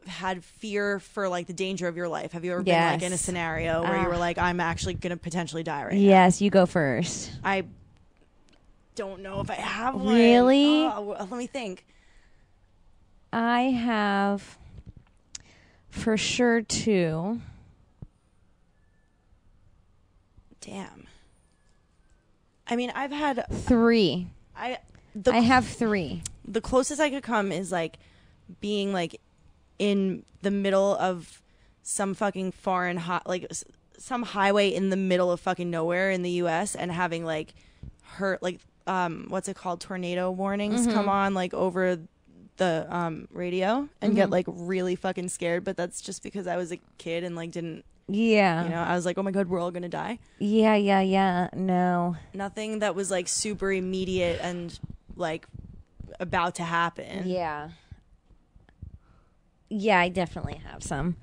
had fear for like the danger of your life? Have you ever been like in a scenario where you were like, I'm actually gonna potentially die right now? Yes, you go first. I don't know if I have one. Really? Let me think. I have for sure 2. Damn. I mean, I've had 3. I have 3. The closest I could come is like being like in the middle of some fucking foreign some highway in the middle of fucking nowhere in the US and having like what's it called, tornado warnings come on like over the radio and get like really fucking scared, but that's just because I was a kid and like didn't I was like, oh my god, we're all gonna die. No, nothing that was like super immediate and like about to happen. I definitely have some.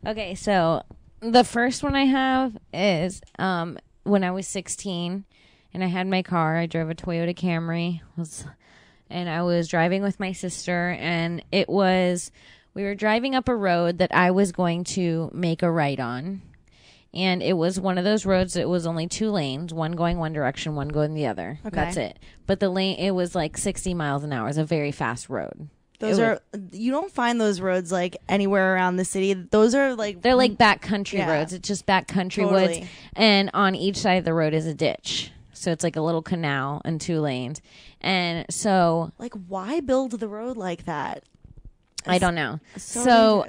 Okay, so the first one I have is when I was 16 and I had my car. I drove a Toyota Camry, and I was driving with my sister, and we were driving up a road that I was going to make a right on. And it was one of those roads that was only 2 lanes, one going one direction, one going the other. Okay. That's it. But it was like 60 miles an hour. It's a very fast road. You don't find those roads like anywhere around the city. Those are like, they're like backcountry roads. It's just backcountry woods. And on each side of the road is a ditch. So it's like a little canal and 2 lanes. And so, like, why build the road like that? I don't know. So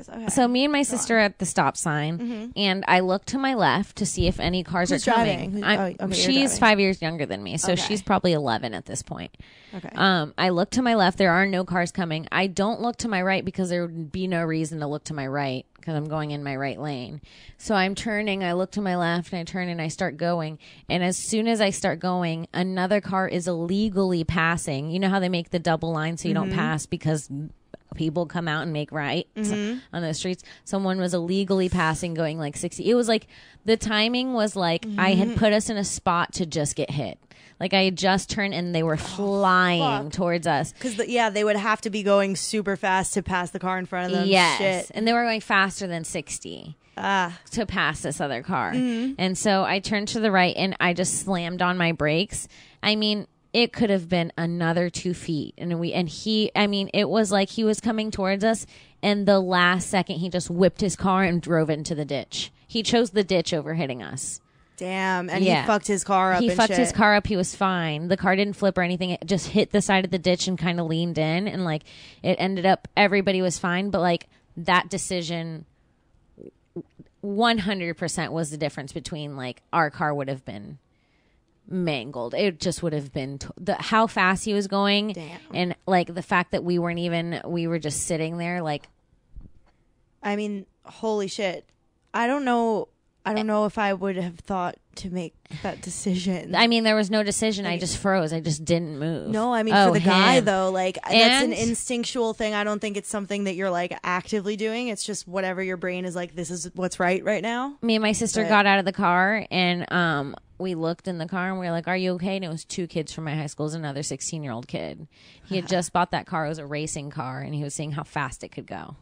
me and my sister are at the stop sign, and I look to my left to see if any cars are coming. She's 5 years younger than me, so she's probably 11 at this point. Okay. I look to my left. There are no cars coming. I don't look to my right because there would be no reason to look to my right because I'm going in my right lane. So I'm turning. I look to my left, and I turn, and I start going. And as soon as I start going, another car is illegally passing. You know how they make the double line so you don't pass because people come out and make rights on the streets. Someone was illegally passing going like 60. It was like the timing was like I had put us in a spot to just get hit. Like I had just turned and they were flying towards us. Because they would have to be going super fast to pass the car in front of them. Yes. Shit. And they were going faster than 60 to pass this other car. And so I turned to the right and I just slammed on my brakes. I mean, it could have been another 2 feet. It was like he was coming towards us, and the last second he just whipped his car and drove into the ditch. He chose the ditch over hitting us. Damn. And he fucked his car up. His car up. He was fine. The car didn't flip or anything. It just hit the side of the ditch and kind of leaned in, and like it ended up everybody was fine. But like that decision 100% was the difference between like our car would have been mangled. It just would have been how fast he was going. Damn. And like the fact that we were just sitting there like, I mean, holy shit. I don't know if I would have thought to make that decision. I mean, there was no decision. I just froze. I just didn't move. No, I mean, for the guy, though, like, that's an instinctual thing. I don't think it's something that you're, like, actively doing. It's just whatever your brain is like, this is what's right now. Me and my sister got out of the car, and we looked in the car, and we were like, are you okay? And it was 2 kids from my high school. It was another 16-year-old kid. He had just bought that car. It was a racing car, and he was seeing how fast it could go.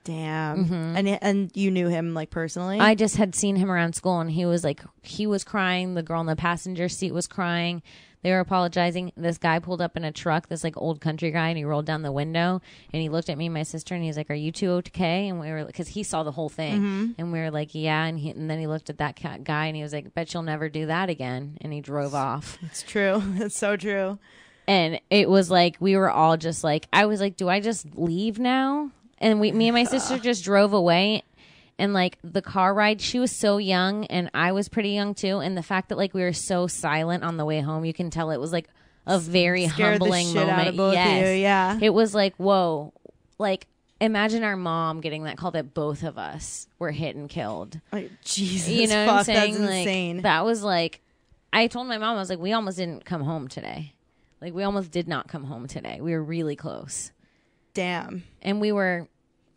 Damn. Mm-hmm. And you knew him, like, personally? I just had seen him around school, and he was crying. The girl in the passenger seat was crying. They were apologizing. This guy pulled up in a truck, this like old country guy, and he rolled down the window, and he looked at me and my sister, and he's like, are you 2 okay? And we were, because he saw the whole thing, and we were like, yeah. And then he looked at that guy, and he was like, bet you'll never do that again. And he drove off. It's true. It's so true. And it was like, we were all just like, I was like, do I just leave now? And me and my sister just drove away. And like the car ride, she was so young and I was pretty young too. And the fact that like we were so silent on the way home, you can tell it was like a very humbling the shit moment. Out of both of you, yeah. It was like, whoa, like imagine our mom getting that call that both of us were hit and killed. Like, Jesus, you know what I'm saying? That's insane. Like, that was like, I told my mom, I was like, we almost didn't come home today. Like we almost did not come home today. We were really close. Damn. And we were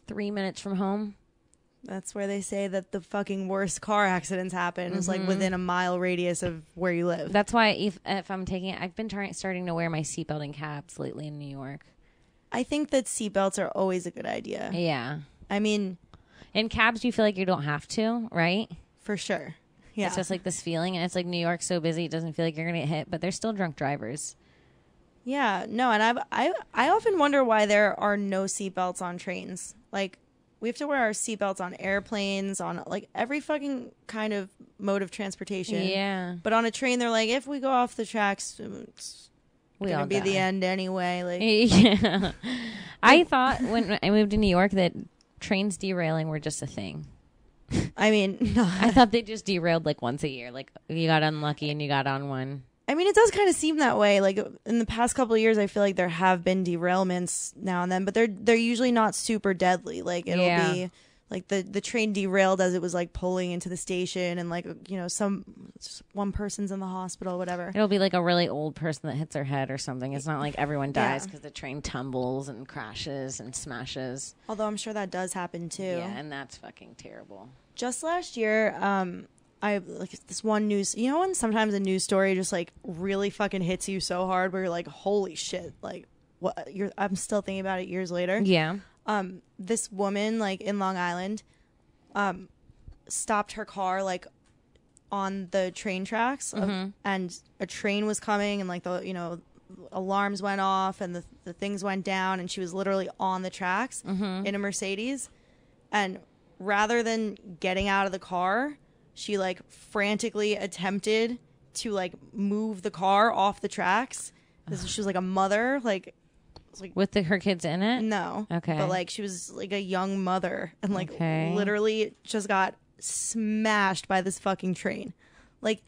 3 minutes from home. That's where they say that the fucking worst car accidents happen is like within a mile radius of where you live. That's why if I'm taking it, I've been starting to wear my seatbelt in cabs lately in New York. I think that seatbelts are always a good idea. Yeah. I mean, in cabs, you feel like you don't have to, right? For sure. Yeah. It's just like this feeling, and it's like New York's so busy, it doesn't feel like you're gonna get hit, but there's still drunk drivers. Yeah, no, and I often wonder why there are no seatbelts on trains. Like, we have to wear our seatbelts on airplanes, on like every fucking kind of mode of transportation. Yeah. But on a train, they're like, if we go off the tracks, it's gonna be the end anyway. Like, yeah. I thought when I moved to New York that trains derailing were just a thing. I mean, no. I thought they just derailed like once a year. Like you got unlucky and you got on one. I mean, it does kind of seem that way. Like in the past couple of years, I feel like there have been derailments now and then, but they're usually not super deadly. Like it'll be like the train derailed as it was like pulling into the station, and like, you know, one person's in the hospital, whatever. It'll be like a really old person that hits their head or something. It's not like everyone dies because the train tumbles and crashes and smashes. Although I'm sure that does happen too. Yeah, and that's fucking terrible. Just last year, I like this one news, you know, when sometimes a news story just like really fucking hits you so hard where you're like, holy shit, like what I'm still thinking about it years later. Yeah. This woman like in Long Island, stopped her car like on the train tracks and a train was coming and like the, you know, alarms went off and the things went down and she was literally on the tracks in a Mercedes, and rather than getting out of the car, she like frantically attempted to like move the car off the tracks. She was like a mother, like with her kids in it. No, okay, but like she was like a young mother and like literally just got smashed by this fucking train. Like,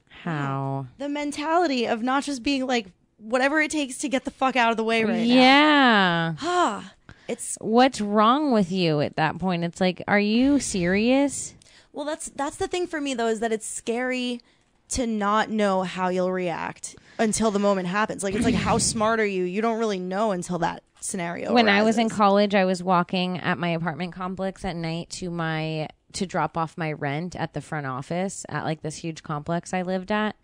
how the mentality of not just being like whatever it takes to get the fuck out of the way right now. Yeah. It's what's wrong with you at that point. It's like, are you serious? Well, that's the thing for me, though, is that it's scary to not know how you'll react until the moment happens. Like, it's like, how smart are you? You don't really know until that scenario When arises. I was in college, I was walking at my apartment complex at night to drop off my rent at the front office at, like, this huge complex I lived at.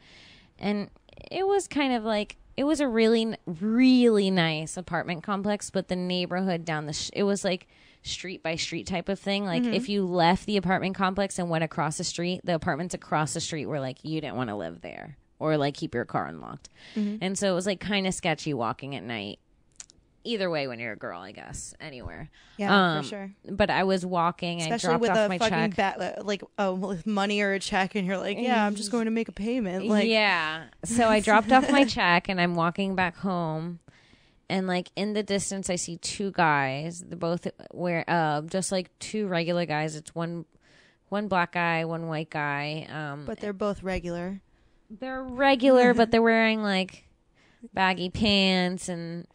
And it was kind of like, it was a really, really nice apartment complex, but the neighborhood down it was like street by street type of thing. Like if you left the apartment complex and went across the street, the apartments across the street were like, you didn't want to live there or like keep your car unlocked. And so it was like kind of sketchy walking at night. Either way, when you're a girl, I guess, anywhere. Yeah, for sure. But I was walking, especially I dropped with off a my fucking check. with money or a check, and you're like, yeah, I'm just going to make a payment. Like, yeah. So I dropped off my check, and I'm walking back home, and like in the distance, I see 2 guys. They both wear just like 2 regular guys. It's one black guy, one white guy. But they're both regular. they're regular, but they're wearing like baggy pants and,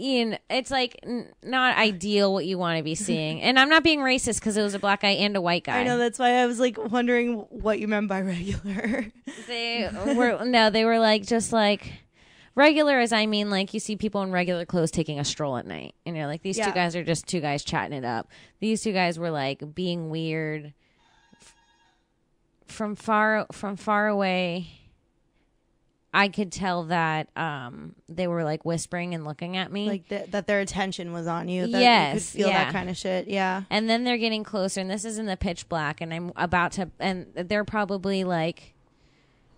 it's like not ideal what you want to be seeing. And I'm not being racist because it was a black guy and a white guy. I know, that's why I was like wondering what you meant by regular. They were like just like regular, as I mean like you see people in regular clothes taking a stroll at night and you're like, these two guys are just two guys chatting it up. These two guys were like being weird from far away. I could tell that they were like whispering and looking at me, like that their attention was on you. That yes, you could feel that kind of shit. Yeah. And then they're getting closer, and this is in the pitch black, and I'm about to, and they're probably like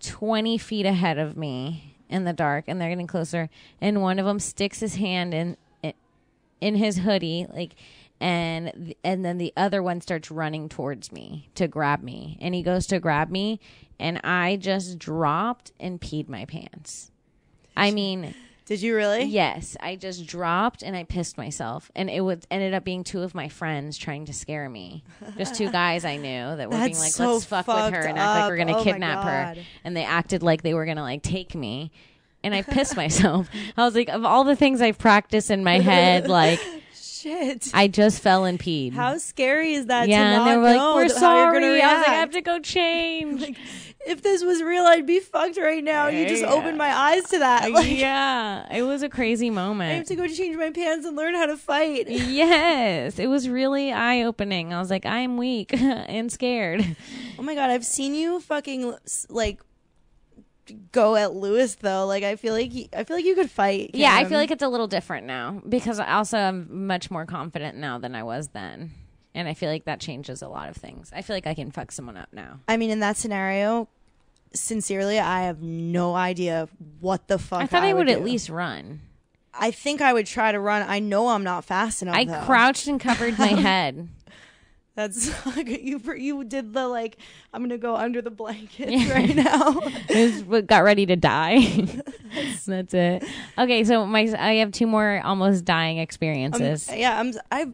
20 feet ahead of me in the dark, and they're getting closer, and one of them sticks his hand in his hoodie, like. And then the other one starts running towards me to grab me. And he goes to grab me, and I just dropped and peed my pants. I mean... Did you really? Yes. I just dropped, and I pissed myself. And it ended up being two of my friends trying to scare me. Just two guys I knew that were being like, so let's fuck with her and act like we're going to kidnap her. And they acted like they were going to, like, take me. And I pissed myself. I was like, of all the things I've practiced in my head, like... Shit. I just fell and peed. How scary is that? Yeah, to not and they were like, know "We're sorry." How you're I was like, "I have to go change." Like, if this was real, I'd be fucked right now. You just opened my eyes to that. Like, yeah, it was a crazy moment. I have to go change my pants and learn how to fight. Yes, it was really eye opening. I was like, I'm weak and scared. Oh my god, I've seen you fucking like go at Lewis though. Like I feel like you could fight. Yeah, I feel like it's a little different now because also I'm much more confident now than I was then. And I feel like that changes a lot of things. I feel like I can fuck someone up now. I mean, in that scenario, sincerely, I have no idea what the fuck I thought I would do. at least run. I think I would try to run. I know I'm not fast enough. I crouched and covered my head. That's you did the like I'm gonna go under the blankets right now. Got ready to die. That's it. Okay, so I have two more almost dying experiences.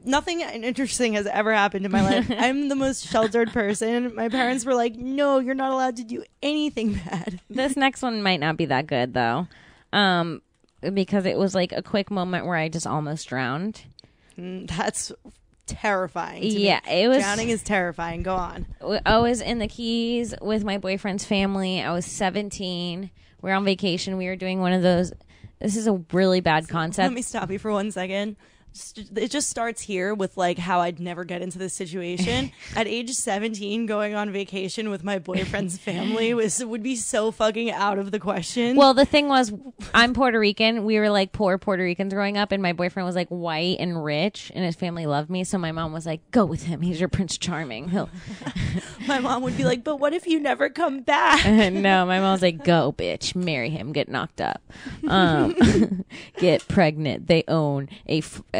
Nothing interesting has ever happened in my life. I'm the most sheltered person. My parents were like, "No, you're not allowed to do anything bad." This next one might not be that good though, because it was like a quick moment where I just almost drowned. That's terrifying to me. It was drowning is terrifying. Go on. I was in the Keys with my boyfriend's family. I was 17. We were on vacation. We were doing one of those. This is a really bad concept. Let me stop you for 1 second. It just starts here with like how I'd never get into this situation. At age 17, going on vacation with my boyfriend's family would be so fucking out of the question. Well, the thing was, I'm Puerto Rican. We were like poor Puerto Ricans growing up, and my boyfriend was like white and rich, and his family loved me. So my mom was like, "Go with him. He's your Prince Charming." My mom would be like, "But what if you never come back?" No, my mom was like, "Go, bitch, marry him, get knocked up, get pregnant. They own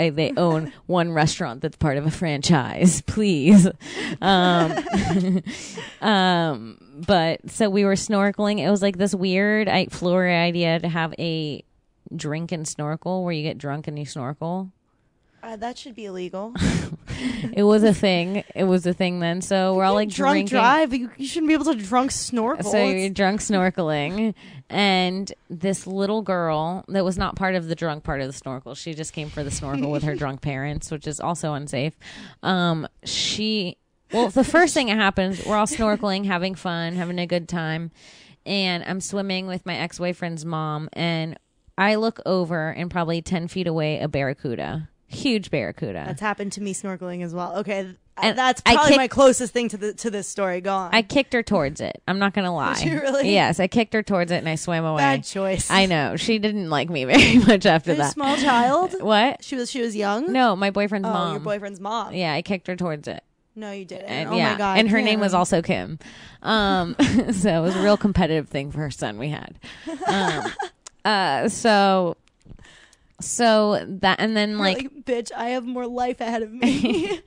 they own one restaurant that's part of a franchise, please." But so we were snorkeling. It was like this weird Florida idea to have a drink and snorkel where you get drunk and you snorkel. That should be illegal. It was a thing. It was a thing then. So we're all like drunk drinking. Drive. You shouldn't be able to drunk snorkel. So you're drunk snorkeling, and this little girl that was not part of the drunk part of the snorkel. She just came for the snorkel with her drunk parents, which is also unsafe. The first thing that happens, we're all snorkeling, having fun, having a good time, and I'm swimming with my ex-boyfriend's mom, and I look over, and probably 10 feet away, a barracuda. Huge barracuda. That's happened to me snorkeling as well. Okay, and that's probably my closest thing to this story. Go on. I kicked her towards it. I'm not gonna lie. Did you really? Yes, I kicked her towards it and I swam away. Bad choice. I know. She didn't like me very much after that. A small child. What? She was young. No, my boyfriend's mom. Oh, your boyfriend's mom. Yeah, I kicked her towards it. No, you didn't. And, my god. And her name was also Kim. So it was a real competitive thing for her son we had. So that, and then like, bitch, I have more life ahead of me.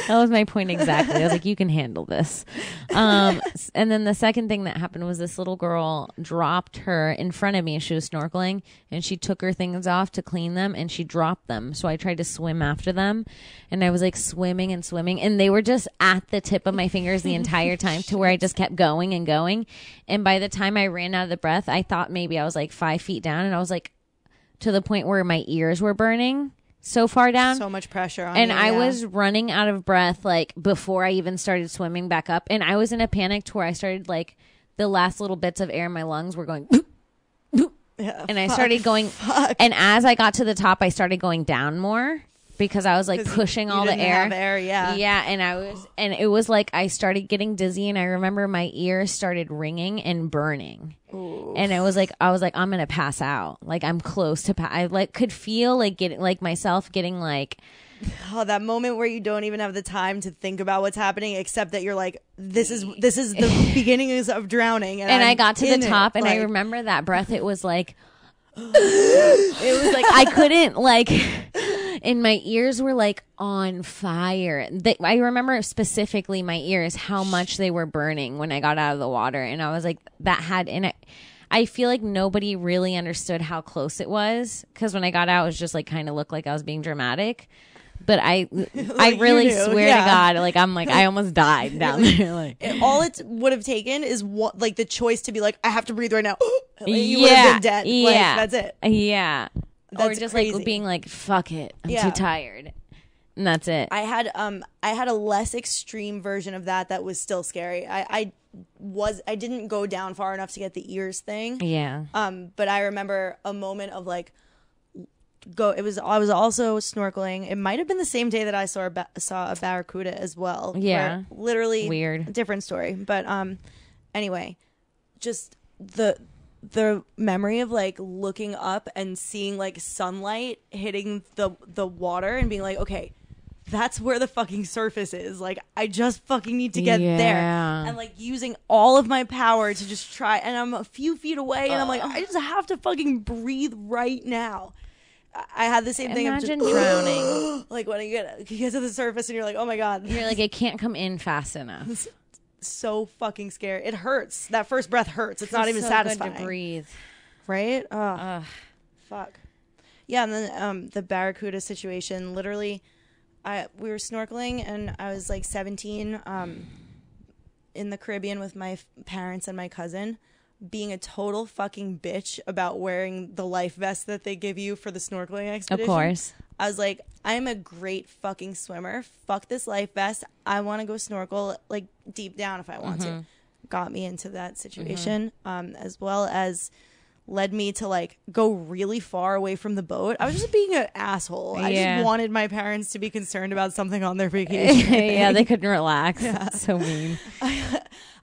That was my point exactly. I was like, you can handle this. And then the second thing that happened was this little girl dropped her in front of me. She was snorkeling and she took her things off to clean them and she dropped them. So I tried to swim after them and I was like swimming and they were just at the tip of my fingers the entire time to where I just kept going and going. And by the time I ran out of the breath, I thought maybe I was like 5 feet down and I was like to the point where my ears were burning. So far down. So much pressure on and you. And I was running out of breath like before I even started swimming back up. And I was in a panic to where I started like the last little bits of air in my lungs were going and I started going and as I got to the top I started going down more because I was like pushing all the air. Yeah, and it was like I started getting dizzy and I remember my ears started ringing and burning. Ooh. And I was like I'm gonna pass out. Like I'm close to I like could feel like getting like myself getting like that moment where you don't even have the time to think about what's happening except that you're like this is the beginning of drowning and I got to the top and I remember that breath. It was like it was like I couldn't like and my ears were like on fire. I remember specifically my ears, how much they were burning when I got out of the water. And I was like, I feel like nobody really understood how close it was. Because when I got out, it was just like kind of looked like I was being dramatic. But I really swear to God, like I'm like I almost died down there. Like all it would have taken is like the choice to be like I have to breathe right now. You would have been dead. Yeah, like, that's it. Yeah. That's or just crazy. Like being like, fuck it, I'm too tired. And that's it. I had a less extreme version of that was still scary. I didn't go down far enough to get the ears thing. Yeah. But I remember a moment of like I was also snorkeling. It might have been the same day that I saw a barracuda as well. Yeah. Literally weird. Different story. But anyway, just the memory of like looking up and seeing like sunlight hitting the water and being like, okay, that's where the fucking surface is. Like I just fucking need to get there. And like using all of my power to just try, and I'm a few feet away and I'm like, I just have to fucking breathe right now. I had the same thing. Imagine drowning. Like when you get to the surface and you're like, oh my God. You're like, it can't come in fast enough. So fucking scary. It hurts. That first breath hurts. It's not even so satisfying. Good to breathe. Right? Fuck. Yeah, and then the barracuda situation, literally we were snorkeling and I was like 17 in the Caribbean with my parents and my cousin, being a total fucking bitch about wearing the life vest that they give you for the snorkeling expedition. Of course. I was like, I'm a great fucking swimmer. Fuck this life vest. I want to go snorkel like deep down if I want to. Got me into that situation, as well as led me to like go really far away from the boat. I was just being an asshole. I just wanted my parents to be concerned about something on their vacation. Yeah, they couldn't relax. Yeah. So mean.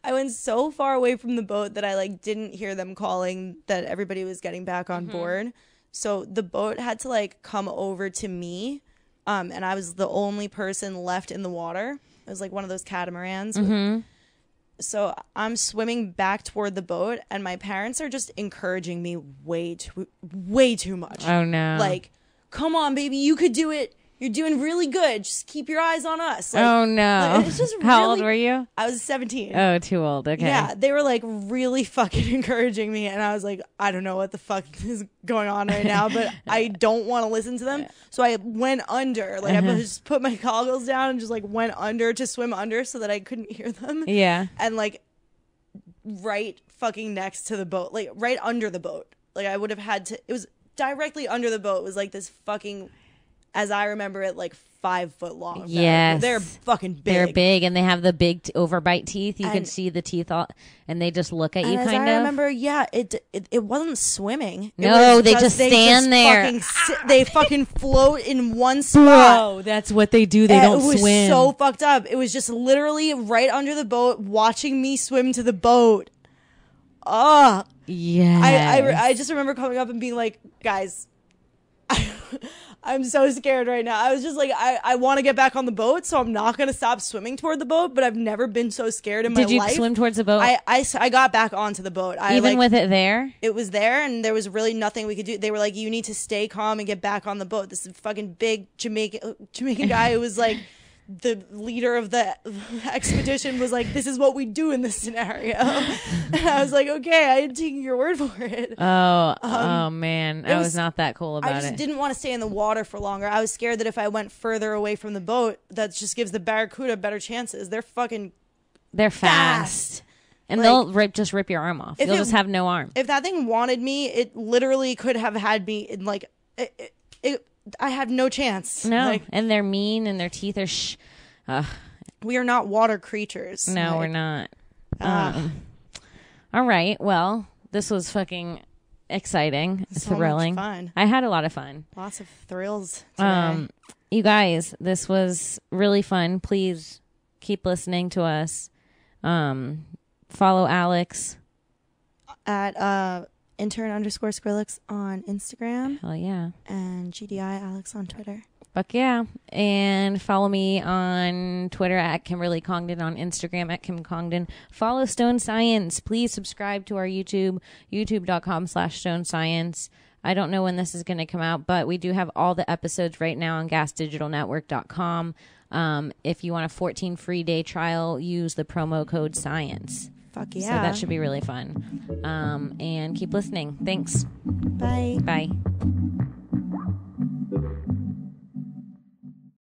I went so far away from the boat that I like didn't hear them calling that everybody was getting back on board. So the boat had to like come over to me, and I was the only person left in the water. It was like one of those catamarans. So I'm swimming back toward the boat, and my parents are just encouraging me way too much. Oh no! Like, come on, baby, you could do it. You're doing really good. Just keep your eyes on us. Like, oh no! Like, it's just How old were you? I was 17. Oh, too old. Okay. Yeah, they were like really fucking encouraging me, and I was like, I don't know what the fuck is going on right now, but I don't want to listen to them. So I went under. Like I just put my goggles down and just like went under to swim under so that I couldn't hear them. Yeah. And like right fucking next to the boat, like right under the boat. Like I would have had to. It was directly under the boat. It was like this fucking. As I remember it, like 5 foot long. Yes. They're fucking big. They're big, and they have the big overbite teeth. You can see the teeth all, and they just look at you kind of. I remember, it wasn't swimming. No, they just stand there. They fucking float in one spot. Bro, that's what they do. They don't swim. It was so fucked up. It was just literally right under the boat, watching me swim to the boat. Yeah. I just remember coming up and being like, guys, I'm so scared right now. I was just like, I want to get back on the boat, so I'm not going to stop swimming toward the boat, but I've never been so scared in my life. Did you swim towards the boat? I got back onto the boat. Even with it there? It was there, and there was really nothing we could do. They were like, you need to stay calm and get back on the boat. This fucking big Jamaican guy who was like the leader of the expedition was like, this is what we do in this scenario. And I was like, okay, I'm taking your word for it. Oh man. I was not that cool about it. I just didn't want to stay in the water for longer. I was scared that if I went further away from the boat, that just gives the barracuda better chances. They're fast. And they'll just rip your arm off. You'll just have no arm. If that thing wanted me, it literally could have had me in like I have no chance. No, and they're mean, and their teeth are. We are not water creatures. No, we're not. All right. Well, this was fucking exciting, thrilling. So much fun. I had a lot of fun. Lots of thrills today. You guys, this was really fun. Please keep listening to us. Follow Alex at intern_Skrillex on Instagram. Hell yeah. And GDI Alex on Twitter. Fuck yeah. And follow me on Twitter at Kimberly Congdon, on Instagram at Kim Congdon. Follow Stone Science. Please subscribe to our YouTube, youtube.com/Stone Science. I don't know when this is going to come out, but we do have all the episodes right now on gasdigitalnetwork.com. If you want a 14 free day trial, use the promo code SCIENCE. Fuck yeah. So that should be really fun. And keep listening. Thanks. Bye. Bye.